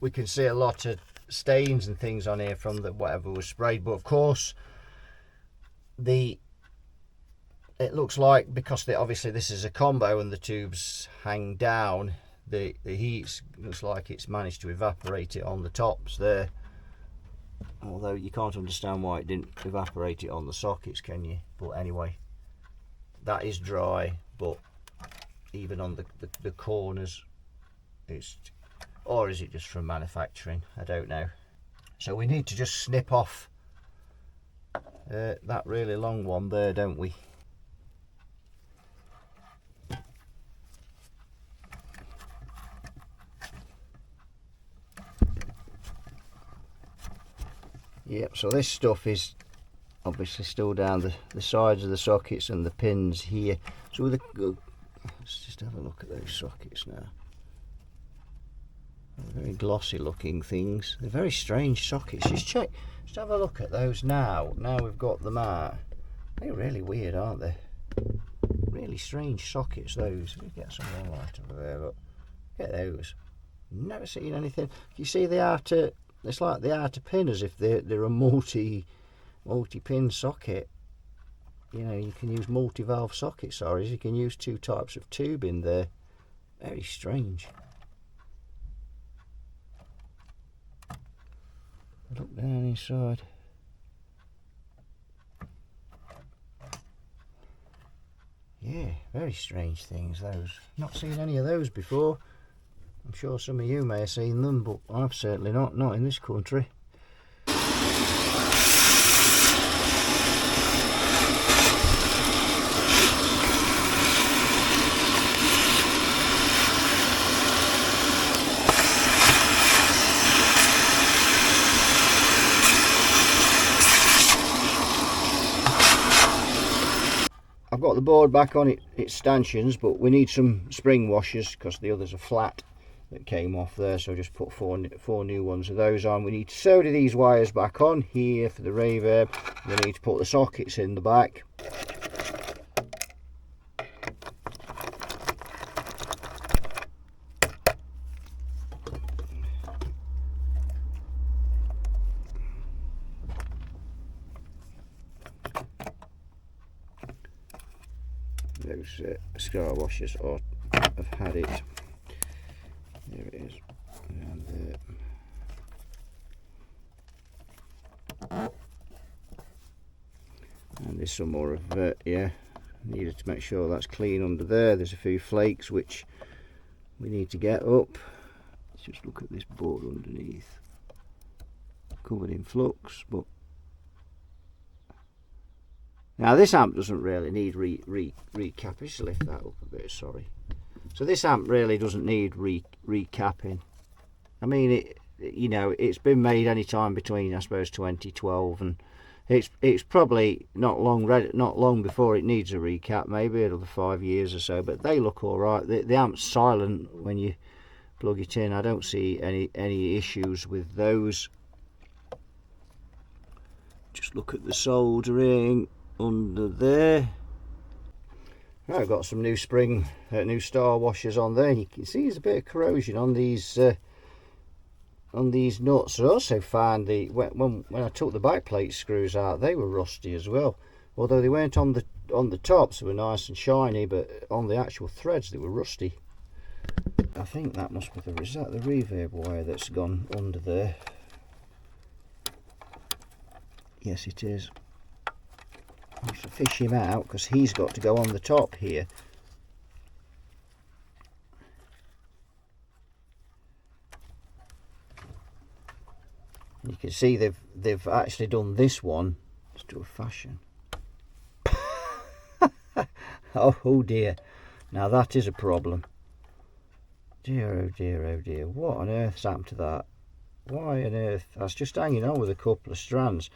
a lot of stains and things on here from the whatever was sprayed. But of course it looks like, because obviously this is a combo and the tubes hang down, the heat looks like it's managed to evaporate it on the tops there, although you can't understand why it didn't evaporate it on the sockets, can you? But anyway, that is dry, but even on the corners, it's, or is it just from manufacturing? I don't know. So we need to just snip off that really long one there, don't we? Yep, so this stuff is obviously still down the sides of the sockets and the pins here. So with let's just have a look at those sockets now. They're very glossy looking things. They're very strange sockets. Just have a look at those now. Now we've got them out. They're really weird, aren't they? Really strange sockets, those. Let me get some more light over there. Look at those. Never seen anything. You see the outer, it's like the outer pin, as if they're a multi-pin socket. You know, you can use multi-valve socket, sorry. You can use two types of tube in there. Very strange. Look down inside. Yeah, very strange things, those. Not seen any of those before. I'm sure some of you may have seen them, but I've certainly not in this country. I've got the board back on its stanchions, but we need some spring washers because the others are flat that came off there, so just put four new ones of those on. We need to solder these wires back on here for the reverb. We need to put the sockets in the back. Those scar washers, or I've had it. There it is. And there's some more of yeah, needed to make sure that's clean under there. There's a few flakes which we need to get up. Let's just look at this board underneath, covered in flux. But now this amp doesn't really need recap. Just lift that up a bit, sorry. So this amp really doesn't need recapping. I mean, it, you know, it's been made any time between, I suppose, 2012 and it's probably not long before it needs a recap, maybe another 5 years or so. But they look all right. The amp's silent when you plug it in. I don't see any issues with those. Just look at the soldering under there. I've got some new spring, new star washers on there. You can see there's a bit of corrosion on these nuts. I also found when I took the back plate screws out, they were rusty as well. Although they weren't on the tops, they were nice and shiny, but on the actual threads they were rusty. I think that must be is that the reverb wire that's gone under there? Yes, it is. I have to fish him out because he's got to go on the top here. You can see they've actually done this one to a fashion. Oh dear, now that is a problem. Dear, oh dear, oh dear. What on earth's happened to that? Why on earth? That's just hanging on with a couple of strands.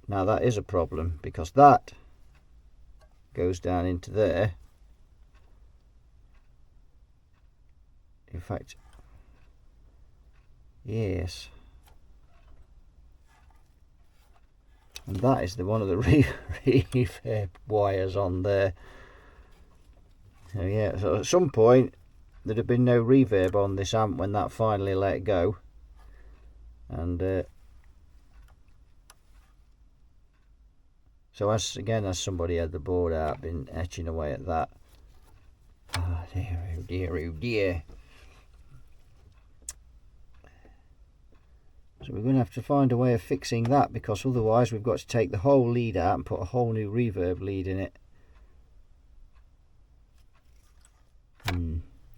Now that is a problem because that goes down into there. In fact, yes, and that is one of the reverb wires on there. So yeah, so at some point there'd have been no reverb on this amp when that finally let go, and so as somebody had the board out, been etching away at that. Oh dear, oh dear, oh dear. So we're going to have to find a way of fixing that, because otherwise we've got to take the whole lead out and put a whole new reverb lead in it.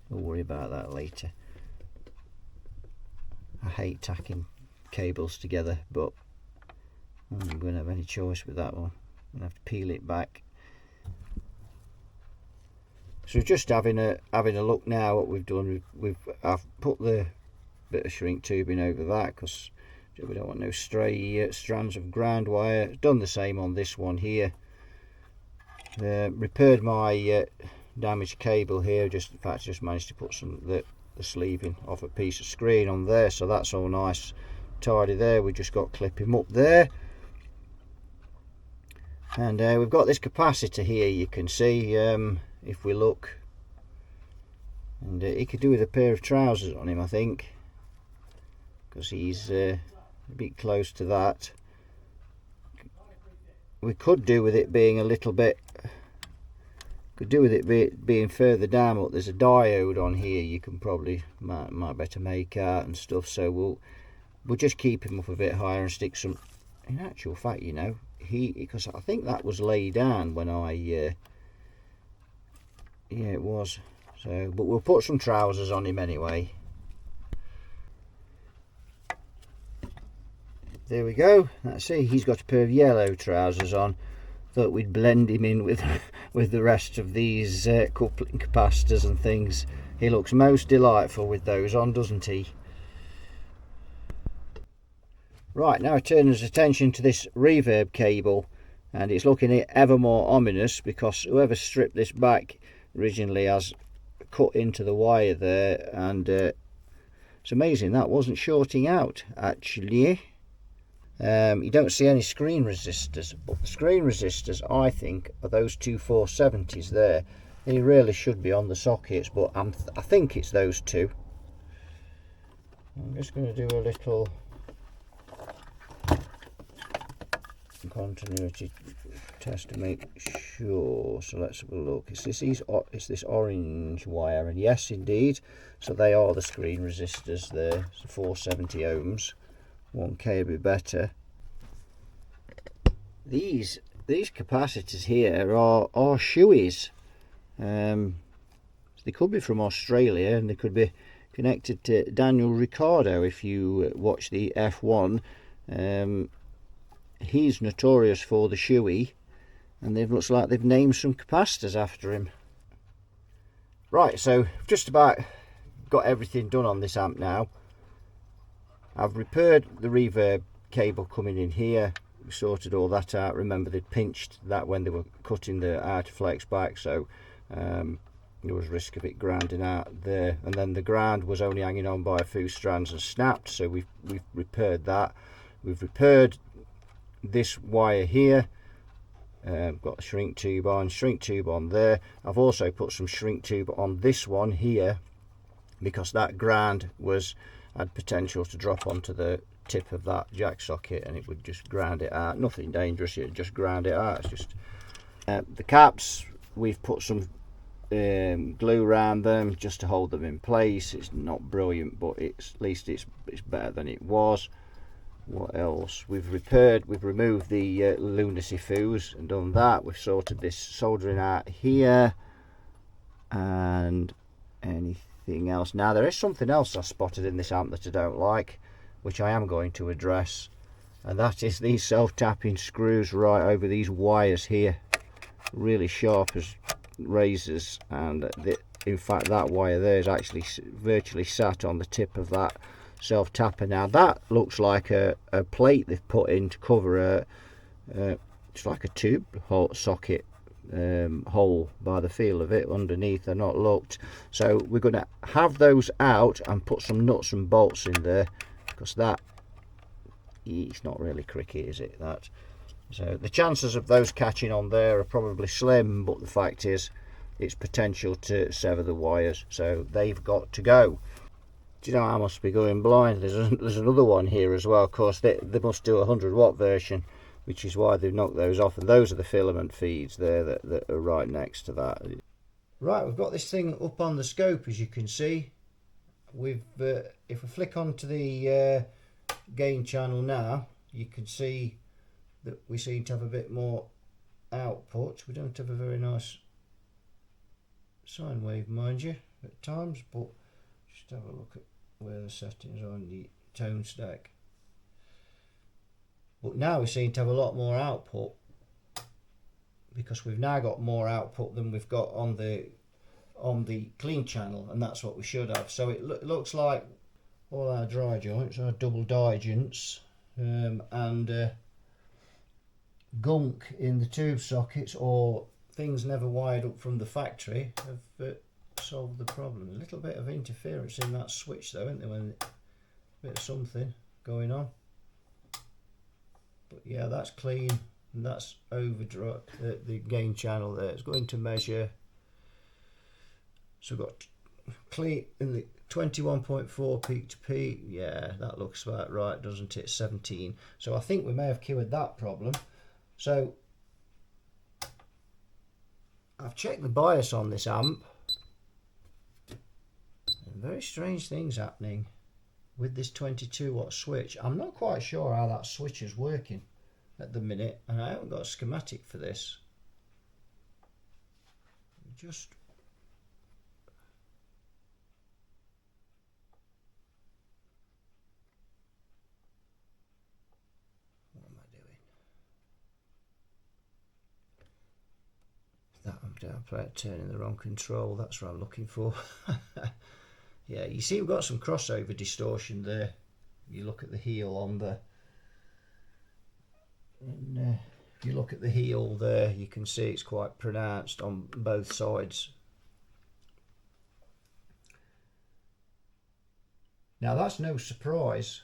We'll worry about that later. I hate tacking cables together, but I'm going to have any choice with that one. I'm going to have to peel it back. So just having a look now what we've done. I've put the bit of shrink tubing over that because we don't want no stray strands of ground wire. Done the same on this one here. Repaired my damaged cable here. In fact, just managed to put the sleeving off a piece of screen on there, so that's all nice tidy there. We just got clipping up there, and we've got this capacitor here. You can see if we look, and he could do with a pair of trousers on him, I think, because he's a bit close to that. We could do with it being a little bit, being further down, but there's a diode on here you can probably might better make out and stuff, so we'll just keep him up a bit higher and stick some, in actual fact, you know, because I think that was laid down when I yeah, it was. So but we'll put some trousers on him anyway. There we go. Let's see, he's got a pair of yellow trousers on. Thought we'd blend him in with the rest of these coupling capacitors and things. He looks most delightful with those on, doesn't he? Right, now I turn his attention to this reverb cable, and it's looking ever more ominous because whoever stripped this back originally has cut into the wire there, and it's amazing that wasn't shorting out actually. You don't see any screen resistors, but the screen resistors, I think, are those two 470s there. They really should be on the sockets, but I think it's those two. I'm just going to do a little continuity test to make sure. So let's have a look. It's this orange wire, and yes, indeed, so they are the screen resistors there. So 470 ohms. 1k would be better. these capacitors here are shoeies. They could be from Australia, and they could be connected to Daniel Ricciardo. If you watch the F1, he's notorious for the shoey, and it looks like they've named some capacitors after him. Right, so just about got everything done on this amp now. I've repaired the reverb cable coming in here. We sorted all that out. Remember, they'd pinched that when they were cutting the Electroplex back, so there was risk of it grounding out there. And then the ground was only hanging on by a few strands and snapped, so we've repaired that. We've repaired this wire here. Got a shrink tube on there. I've also put some shrink tube on this one here, because that ground had potential to drop onto the tip of that jack socket, and it would just ground it out. Nothing dangerous, it just ground it out. It's just the caps, we've put some glue around them just to hold them in place. It's not brilliant, but at least it's better than it was. What else? We've removed the lunacy fuse and done that. We've sorted this soldering out here, and anything else. Now, there is something else I spotted in this amp that I don't like, which I am going to address, and that is these self-tapping screws right over these wires here, really sharp as razors. And in fact, that wire there is actually virtually sat on the tip of that self-tapper. Now, that looks like a plate they've put in to cover it's like a tube socket hole by the feel of it underneath. They're not looked, so we're going to have those out and put some nuts and bolts in there, because that, it's not really cricket, is it, that? So the chances of those catching on there are probably slim, but the fact is it's potential to sever the wires, so they've got to go. Do you know, I must be going blind. There's another one here as well. Of course, they must do a 100-watt version, which is why they've knocked those off, and those are the filament feeds there that are right next to that. Right, we've got this thing up on the scope, as you can see. If we flick onto the gain channel now, you can see that we seem to have a bit more output. We don't have a very nice sine wave, mind you, at times, but just have a look at where the settings are on the tone stack. But now we seem to have a lot more output, because we've now got more output than we've got on the clean channel, and that's what we should have. So it looks like all our dry joints, our double digents, and gunk in the tube sockets, or things never wired up from the factory, have solved the problem. A little bit of interference in that switch though, isn't there, when a bit of something going on. But yeah, that's clean, and that's overdrive. The gain channel there, it's going to measure. So we've got clean in the 21.4 peak to peak. Yeah, that looks about right, doesn't it? 17. So I think we may have cured that problem. So I've checked the bias on this amp, and very strange things happening with this 22-watt switch. I'm not quite sure how that switch is working at the minute, and I haven't got a schematic for this. Just what am I doing? That I'm turning the wrong control. That's what I'm looking for. Yeah, you see we've got some crossover distortion there. You look at the heel on the, and if you look at the heel there, you can see it's quite pronounced on both sides. Now that's no surprise,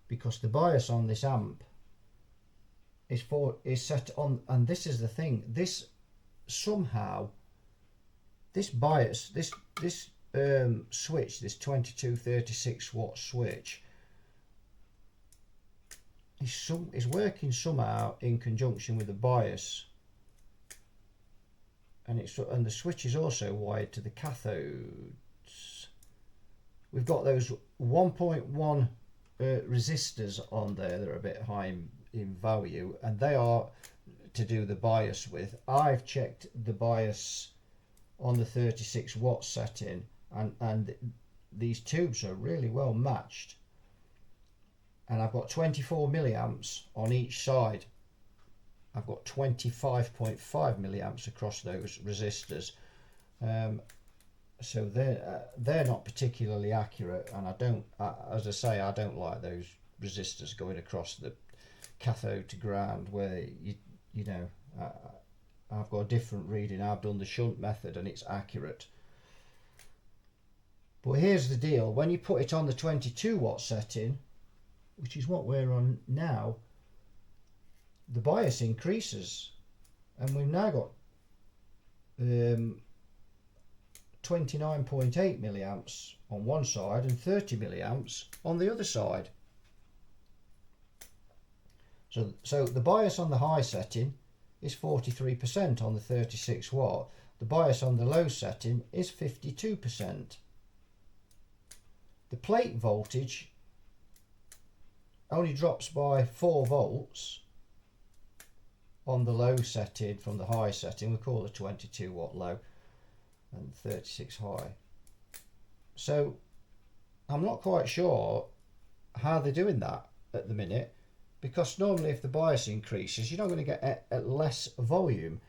because the bias on this amp is set on, and this is the thing. This somehow, this bias, this switch, this 2236-watt switch, is working somehow in conjunction with the bias, and the switch is also wired to the cathodes. We've got those 1.1 resistors on there that are a bit high in value, and they are to do the bias with. I've checked the bias on the 36 watt setting, and these tubes are really well matched, and I've got 24 milliamps on each side. I've got 25.5 milliamps across those resistors, so they're not particularly accurate, and I don't, as I say, I don't like those resistors going across the cathode to ground where you know, I've got a different reading. I've done the shunt method and it's accurate. But here's the deal: when you put it on the 22 watt setting, which is what we're on now, the bias increases, and we've now got 29.8 milliamps on one side and 30 milliamps on the other side. So the bias on the high setting is 43% on the 36 watt. The bias on the low setting is 52%. The plate voltage only drops by 4 volts on the low setting from the high setting. We call the 22 watt low and 36 high. So I'm not quite sure how they're doing that at the minute, because normally if the bias increases, you're not going to get a less volume.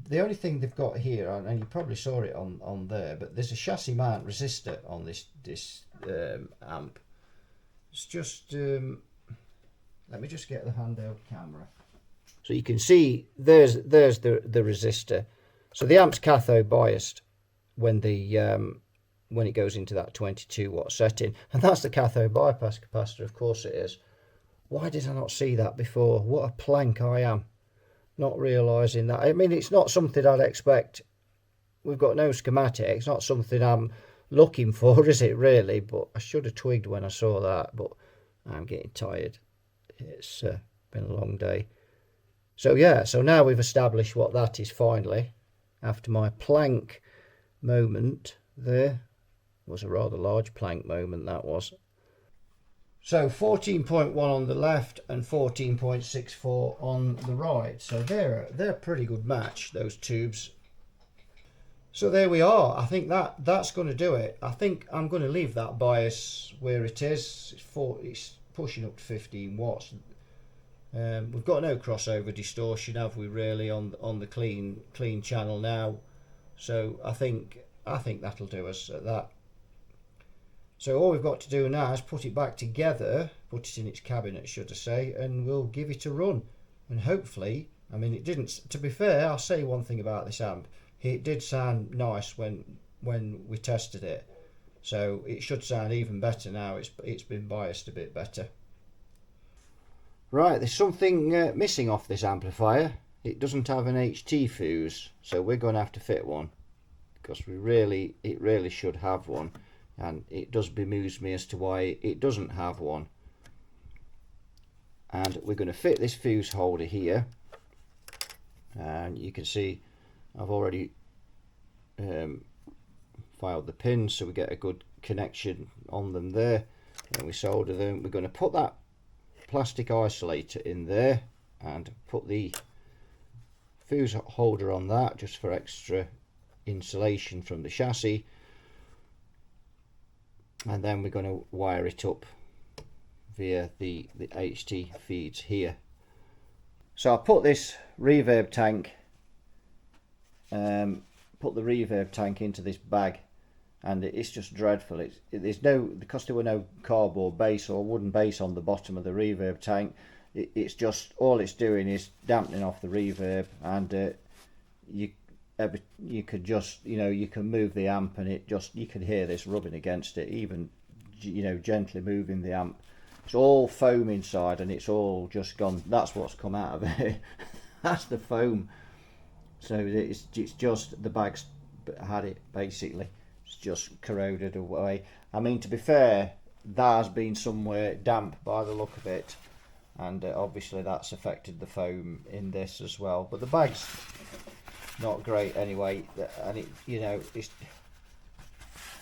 The only thing they've got here, and you probably saw it on there, but there's a chassis mount resistor on this amp. It's just let me just get the handheld camera so you can see there's the resistor. So the amp's cathode biased when it goes into that 22 watt setting, and that's the cathode bypass capacitor. Of course it is. Why did I not see that before? What a plank I am, not realising that. I mean, it's not something I'd expect. We've got no schematic. It's not something I'm looking for, is it really? But I should have twigged when I saw that, but I'm getting tired. It's been a long day. So yeah, so now we've established what that is finally, after my plank moment there. It was a rather large plank moment, that was. So 14.1 on the left and 14.64 on the right. So they're a pretty good match, those tubes. So there we are. I think that's going to do it. I think I'm going to leave that bias where it is. It's pushing up to 15 watts. We've got no crossover distortion, have we, really, on the clean channel now? So I think that'll do us at that. So all we've got to do now is put it back together, put it in its cabinet, should I say, and we'll give it a run. And hopefully, I mean, it didn't, to be fair, I'll say one thing about this amp. It did sound nice when we tested it. So it should sound even better now. It's been biased a bit better. Right, there's something missing off this amplifier. It doesn't have an HT fuse, so we're going to have to fit one, because it really should have one. And it does bemuse me as to why it doesn't have one. And we're going to fit this fuse holder here, and you can see I've already filed the pins so we get a good connection on them there, and we solder them. We're going to put that plastic isolator in there and put the fuse holder on that, just for extra insulation from the chassis. And then we're going to wire it up via the HT feeds here. So I put this reverb tank, into this bag, and it's just dreadful. Because there were no cardboard base or wooden base on the bottom of the reverb tank, it's just, all it's doing is dampening off the reverb, and you could just, you can move the amp and you can hear this rubbing against it, even, gently moving the amp. It's all foam inside, and it's all just gone. That's what's come out of it. That's the foam. So it's just, the bag's had it, basically. It's just corroded away. I mean, to be fair, that has been somewhere damp by the look of it, and obviously that's affected the foam in this as well. But the bag's not great anyway, and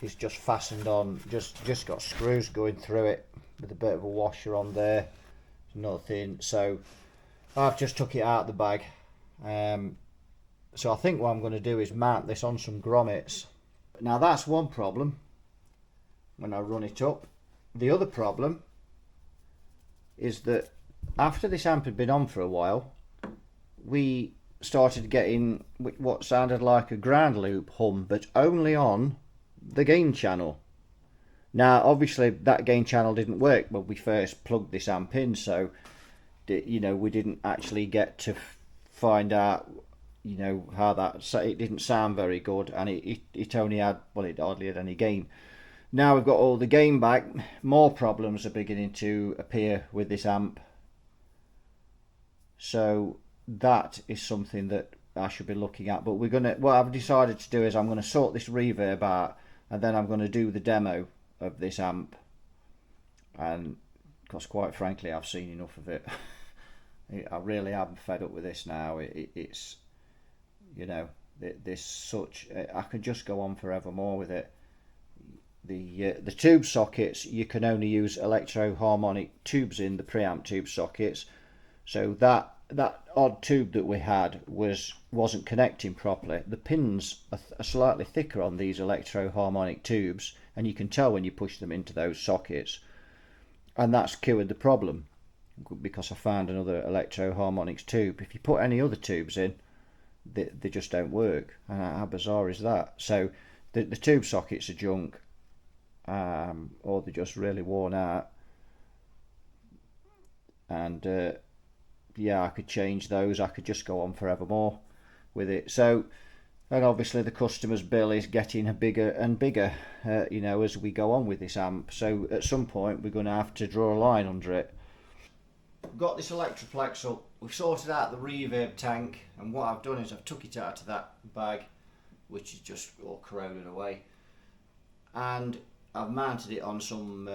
it's just fastened on, just got screws going through it. with a bit of a washer on there, nothing. So I've just took it out of the bag. So I think what I'm going to do is mount this on some grommets. Now that's one problem when I run it up. The other problem is that after this amp had been on for a while, we started getting what sounded like a ground loop hum, but only on the gain channel. Now obviously that gain channel didn't work when we first plugged this amp in, so you know, we didn't actually get to find out, you know, how that, it didn't sound very good, and it only had, well, it hardly had any gain. Now we've got all the gain back, more problems are beginning to appear with this amp. So that is something that I should be looking at. But what I've decided to do is I'm going to sort this reverb out, and then I'm going to do the demo of this amp. And because quite frankly I've seen enough of it. I really am fed up with this now. It's, you know, this such, I could just go on forever more with it. The tube sockets, you can only use electro harmonic tubes in the preamp tube sockets. So that odd tube that we had wasn't connecting properly. The pins are slightly thicker on these electro harmonic tubes, and you can tell when you push them into those sockets. And that's cured the problem, because I found another electro harmonics tube. If you put any other tubes in, they just don't work. And how bizarre is that? So the tube sockets are junk, or they're just really worn out. And yeah, I could change those. I could just go on forever more with it. So, and obviously the customer's bill is getting bigger and bigger, you know, as we go on with this amp. So at some point we're going to have to draw a line under it. We've got this Electroplex up. We've sorted out the reverb tank, and what I've done is I've took it out of that bag, which is just all corroded away, and I've mounted it on some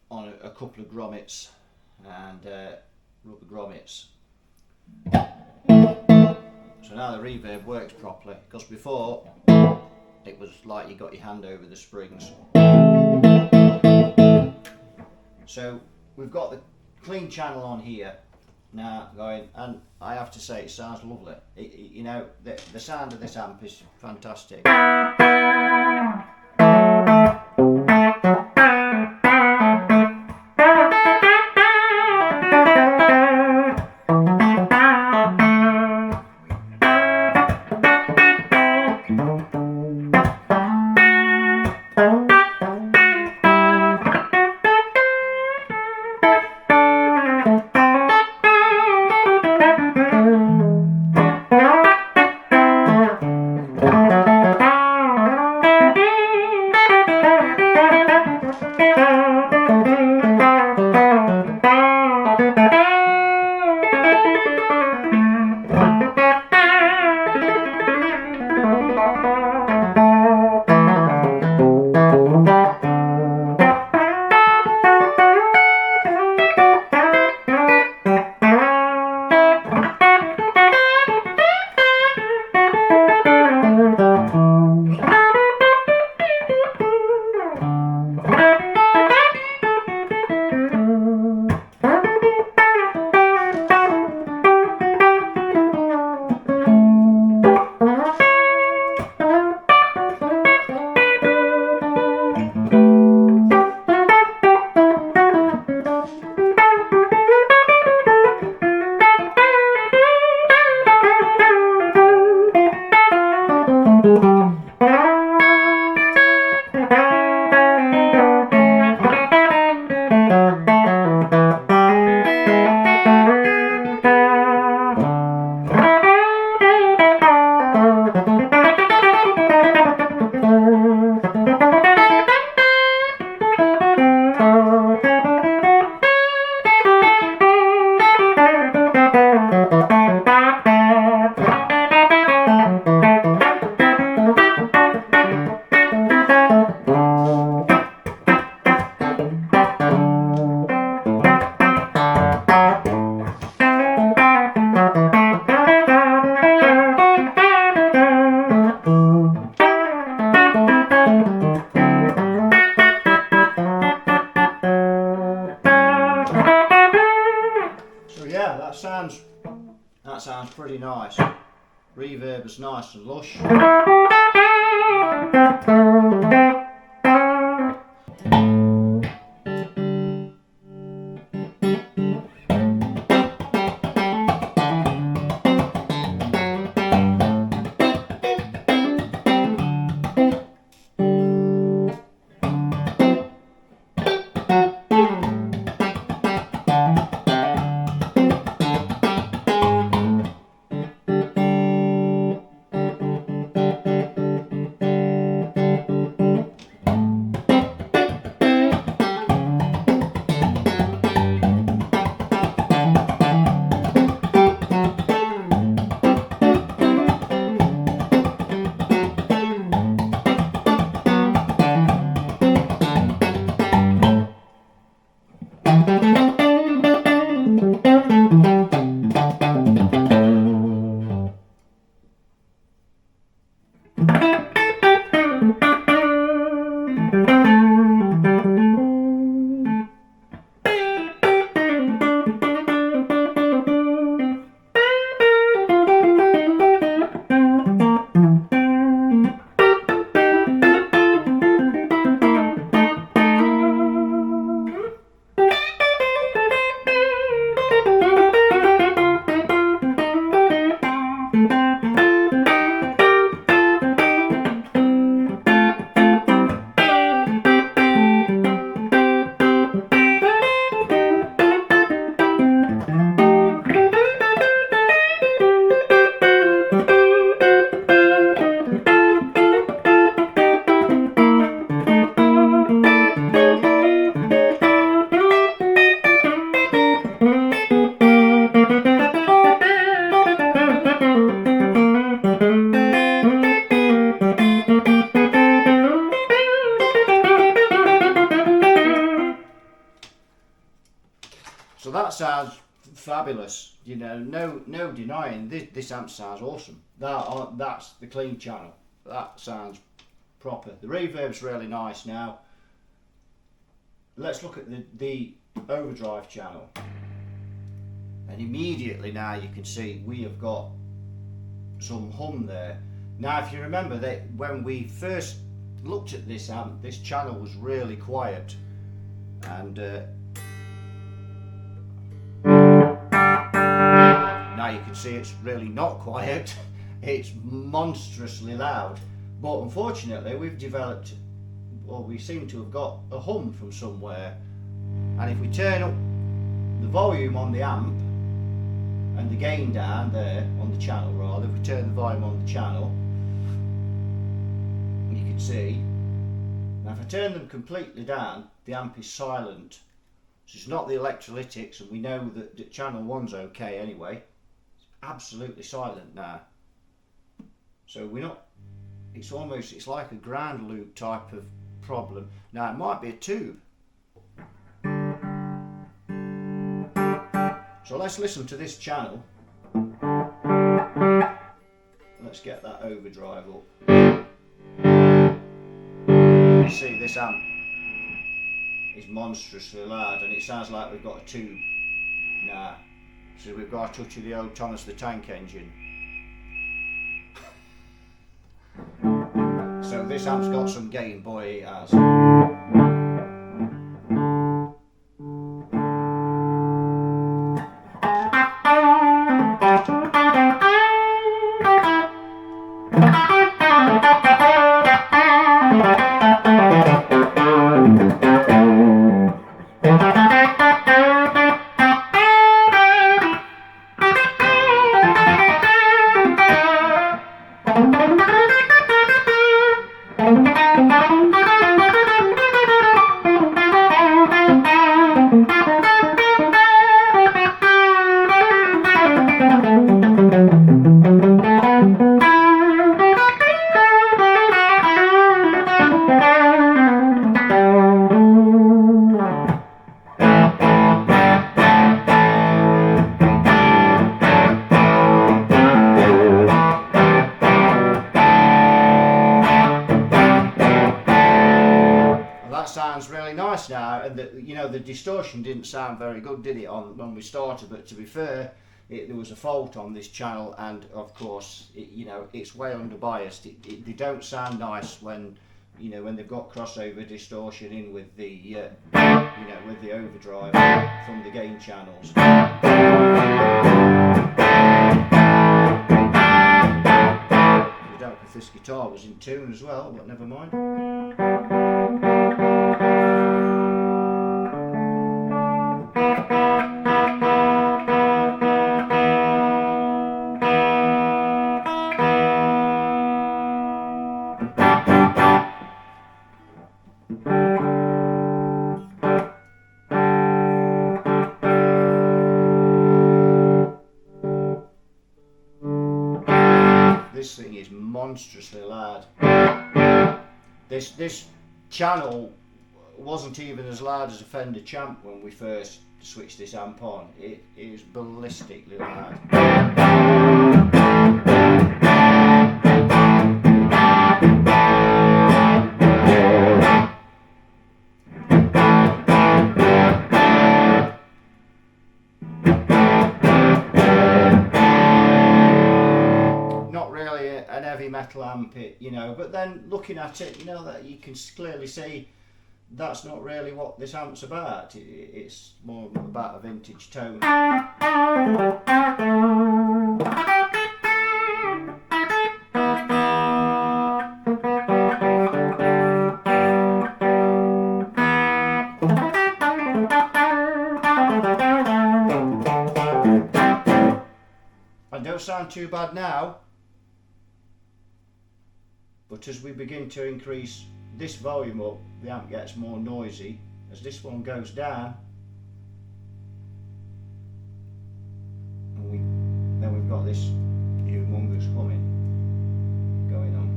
on a couple of grommets and rubber grommets. So now the reverb works properly, because before it was like you got your hand over the springs. So we've got the clean channel on here now going, and I have to say it sounds lovely. You know, the sound of this amp is fantastic. yeah, that sounds pretty nice. Reverb is nice and lush. So that sounds fabulous, you know, no denying this amp sounds awesome. That's the clean channel. That sounds proper. The reverb's really nice now. Let's look at the overdrive channel. And immediately now you can see we have got some hum there. Now if you remember that when we first looked at this amp, this channel was really quiet, and now you can see it's really not quiet. It's monstrously loud, but unfortunately we've developed, or we seem to have got a hum from somewhere. And if we turn up the volume on the amp and the gain down there on the channel, rather, if we turn the volume on the channel, you can see, now if I turn them completely down, the amp is silent. So it's not the electrolytics, and we know that channel 1's okay anyway. It's absolutely silent now. So we're not, it's like a ground loop type of problem. Now it might be a tube. So let's listen to this channel. Let's get that overdrive up. You see this amp is monstrously loud, and it sounds like we've got a tube now. So we've got a touch of the old Thomas the Tank Engine. So this amp's got some gain, boy, it has. the distortion didn't sound very good, did it, on when we started? But to be fair, there was a fault on this channel, and of course, you know, it's way under biased. They don't sound nice when, you know, when they've got crossover distortion in with the, you know, with the overdrive from the gain channels. I doubt if this guitar was in tune as well, but never mind. This thing is monstrously loud. This channel wasn't even as loud as a Fender Champ when we first switched this amp on. It is ballistically loud. An heavy metal amp, you know, but then looking at it, you know, that you can clearly see that's not really what this amp's about. It's more about a vintage tone. And don't sound too bad now. But as we begin to increase this volume up, the amp gets more noisy. As this one goes down, and then we've got this humongous humming going on.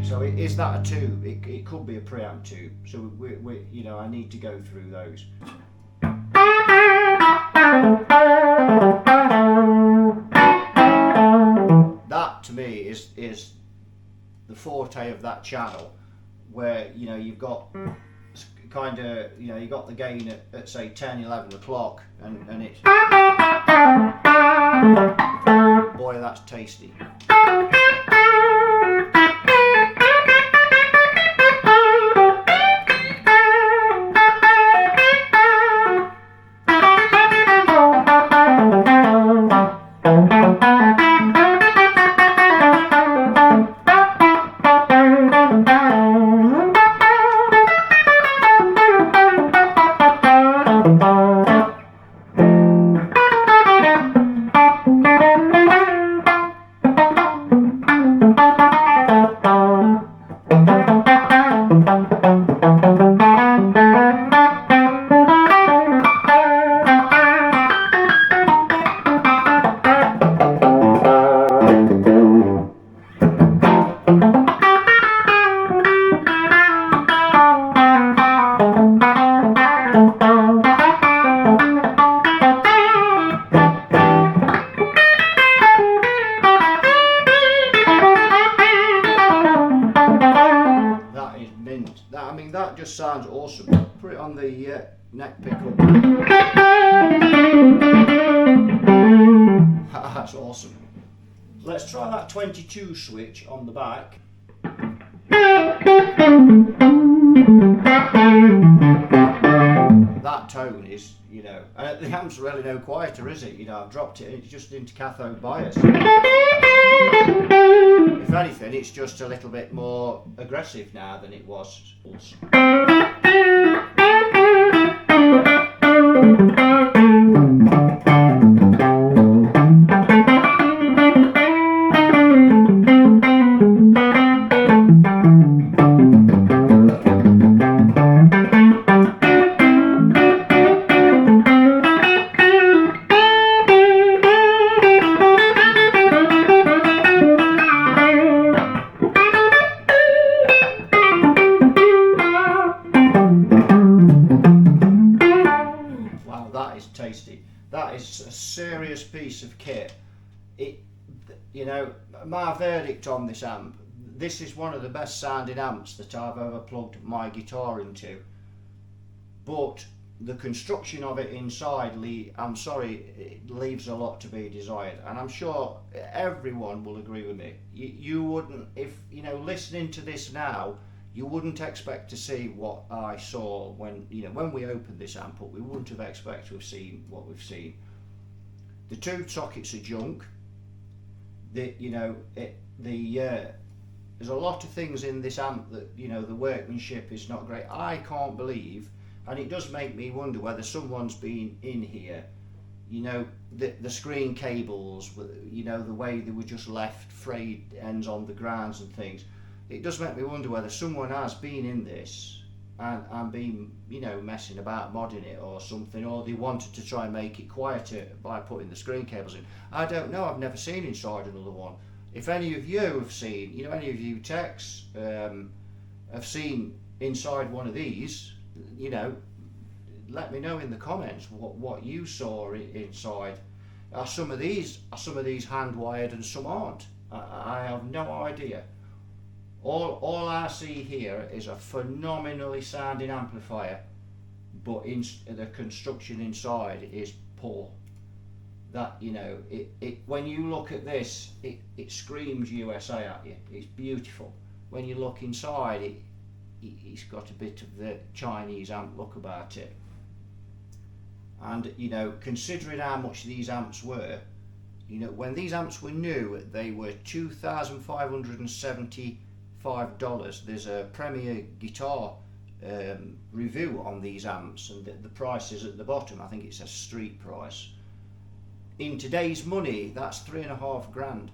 So is that a tube? It could be a preamp tube. So we you know, I need to go through those. That to me is the forte of that channel, where, you know, you've got kind of, you know, you got the gain at say 10, 11 o'clock, and it's, boy, that's tasty. That just sounds awesome. Put it on the neck pickup. That's awesome. Let's try that 22 switch on the back. That tone is, you know, and the amp's really no quieter, is it? You know, I've dropped it, it's just into cathode bias. If anything, it's just a little bit more aggressive now than it was. That is a serious piece of kit. you know, my verdict on this amp, this is one of the best sounding amps that I've ever plugged my guitar into, but the construction of it inside, I'm sorry, it leaves a lot to be desired, and I'm sure everyone will agree with me. You wouldn't, if you know, listening to this now, you wouldn't expect to see what I saw when, you know, when we opened this amp up. We wouldn't have expected to have seen what we've seen. The two sockets are junk. You know, there's a lot of things in this amp that, you know, the workmanship is not great. I can't believe, and it does make me wonder whether someone's been in here, you know, the screen cables, you know, the way they were just left frayed ends on the grounds and things. It does make me wonder whether someone has been in this and been, you know, messing about, modding it or something, or they wanted to try and make it quieter by putting the screen cables in. I don't know, I've never seen inside another one. If any of you have seen, you know, any of you techs have seen inside one of these, you know, let me know in the comments what you saw inside. Are some of these hand wired and some aren't? I have no idea. All I see here is a phenomenally sounding amplifier, but the construction inside is poor. That, you know, when you look at this, it screams USA at you. It's beautiful. When you look inside, it's got a bit of the Chinese amp look about it. And, you know, considering how much these amps were, you know, when these amps were new, they were $2,575. There's a Premier Guitar review on these amps, and the price is at the bottom. I think it's a street price. In today's money, that's £3,500.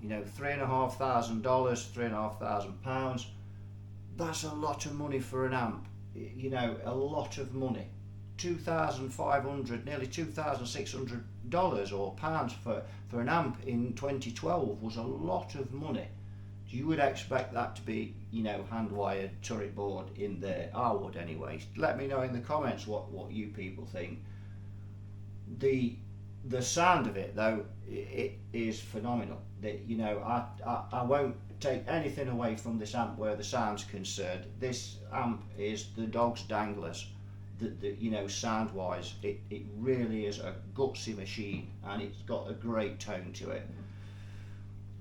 You know, $3,500, £3,500. That's a lot of money for an amp. You know, a lot of money. $2,500, nearly $2,600 or pounds for an amp in 2012 was a lot of money. You would expect that to be, you know, hand-wired turret board in there. I would anyway. Let me know in the comments what you people think. The sound of it though, it is phenomenal. You know, I won't take anything away from this amp where the sound's concerned. This amp is the dog's danglers. You know, sound-wise, it really is a gutsy machine, and it's got a great tone to it.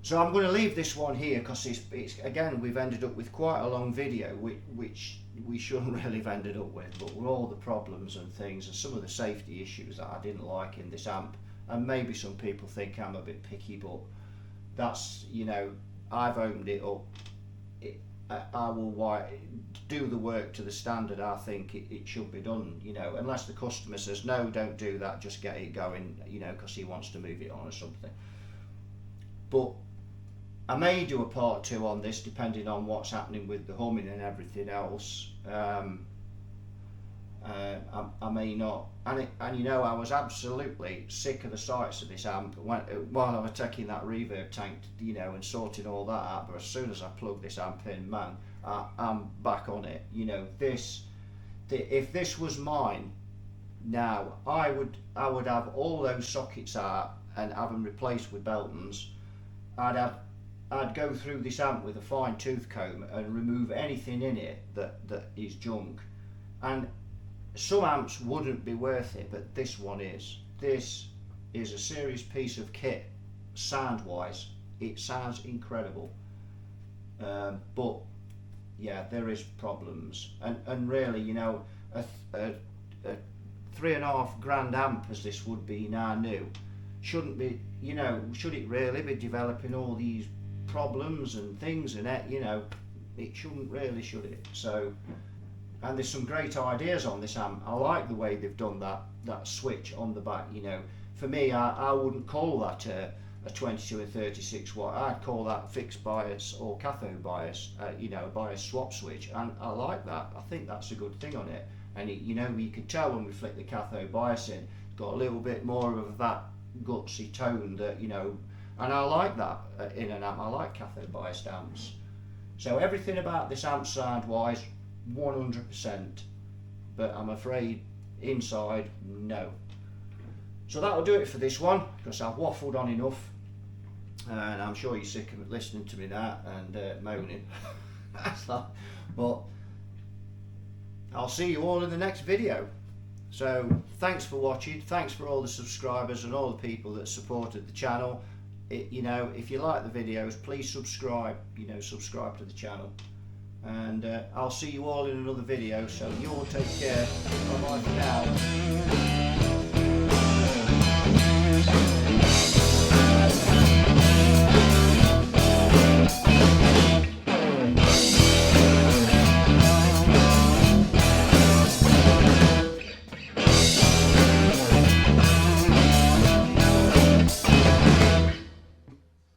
So I'm going to leave this one here because it's again, we've ended up with quite a long video, which we shouldn't really have ended up with, but with all the problems and things and some of the safety issues that I didn't like in this amp, and maybe some people think I'm a bit picky, but that's, you know, I've opened it up. I will do the work to the standard I think it should be done, you know, unless the customer says no, don't do that, just get it going, you know, because he wants to move it on or something. But I may do a part 2 on this depending on what's happening with the humming and everything else. I may not, and you know, I was absolutely sick of the sights of this amp while I was taking that reverb tank, you know, and sorting all that out. But as soon as I plug this amp in, man, I'm back on it. You know, if this was mine now, I would have all those sockets out and have them replaced with Beltons. I'd go through this amp with a fine tooth comb and remove anything in it that is junk. And some amps wouldn't be worth it, but this one is. This is a serious piece of kit, sound-wise. It sounds incredible. But yeah, there is problems. And really, you know, a $3,500 amp as this would be now new, shouldn't be, you know, should it really be developing all these problems and things, and you know, it shouldn't really, should it? So, and there's some great ideas on this amp. I like the way they've done that switch on the back. You know, for me, I wouldn't call that a 22 and 36 watt. I'd call that fixed bias or cathode bias, you know, bias swap switch, and I like that. I think that's a good thing on it. And it, you know, you can tell when we flick the cathode bias in, it's got a little bit more of that gutsy tone that, you know, and I like that in an amp. I like cathode biased amps. So everything about this amp sound wise, 100%, but I'm afraid inside, no. So that'll do it for this one, because I've waffled on enough. and I'm sure you're sick of listening to me that and moaning. But I'll see you all in the next video. So thanks for watching, thanks for all the subscribers and all the people that supported the channel. You know, if you like the videos, please subscribe, you know, subscribe to the channel. And I'll see you all in another video, so you all take care. Bye bye for now.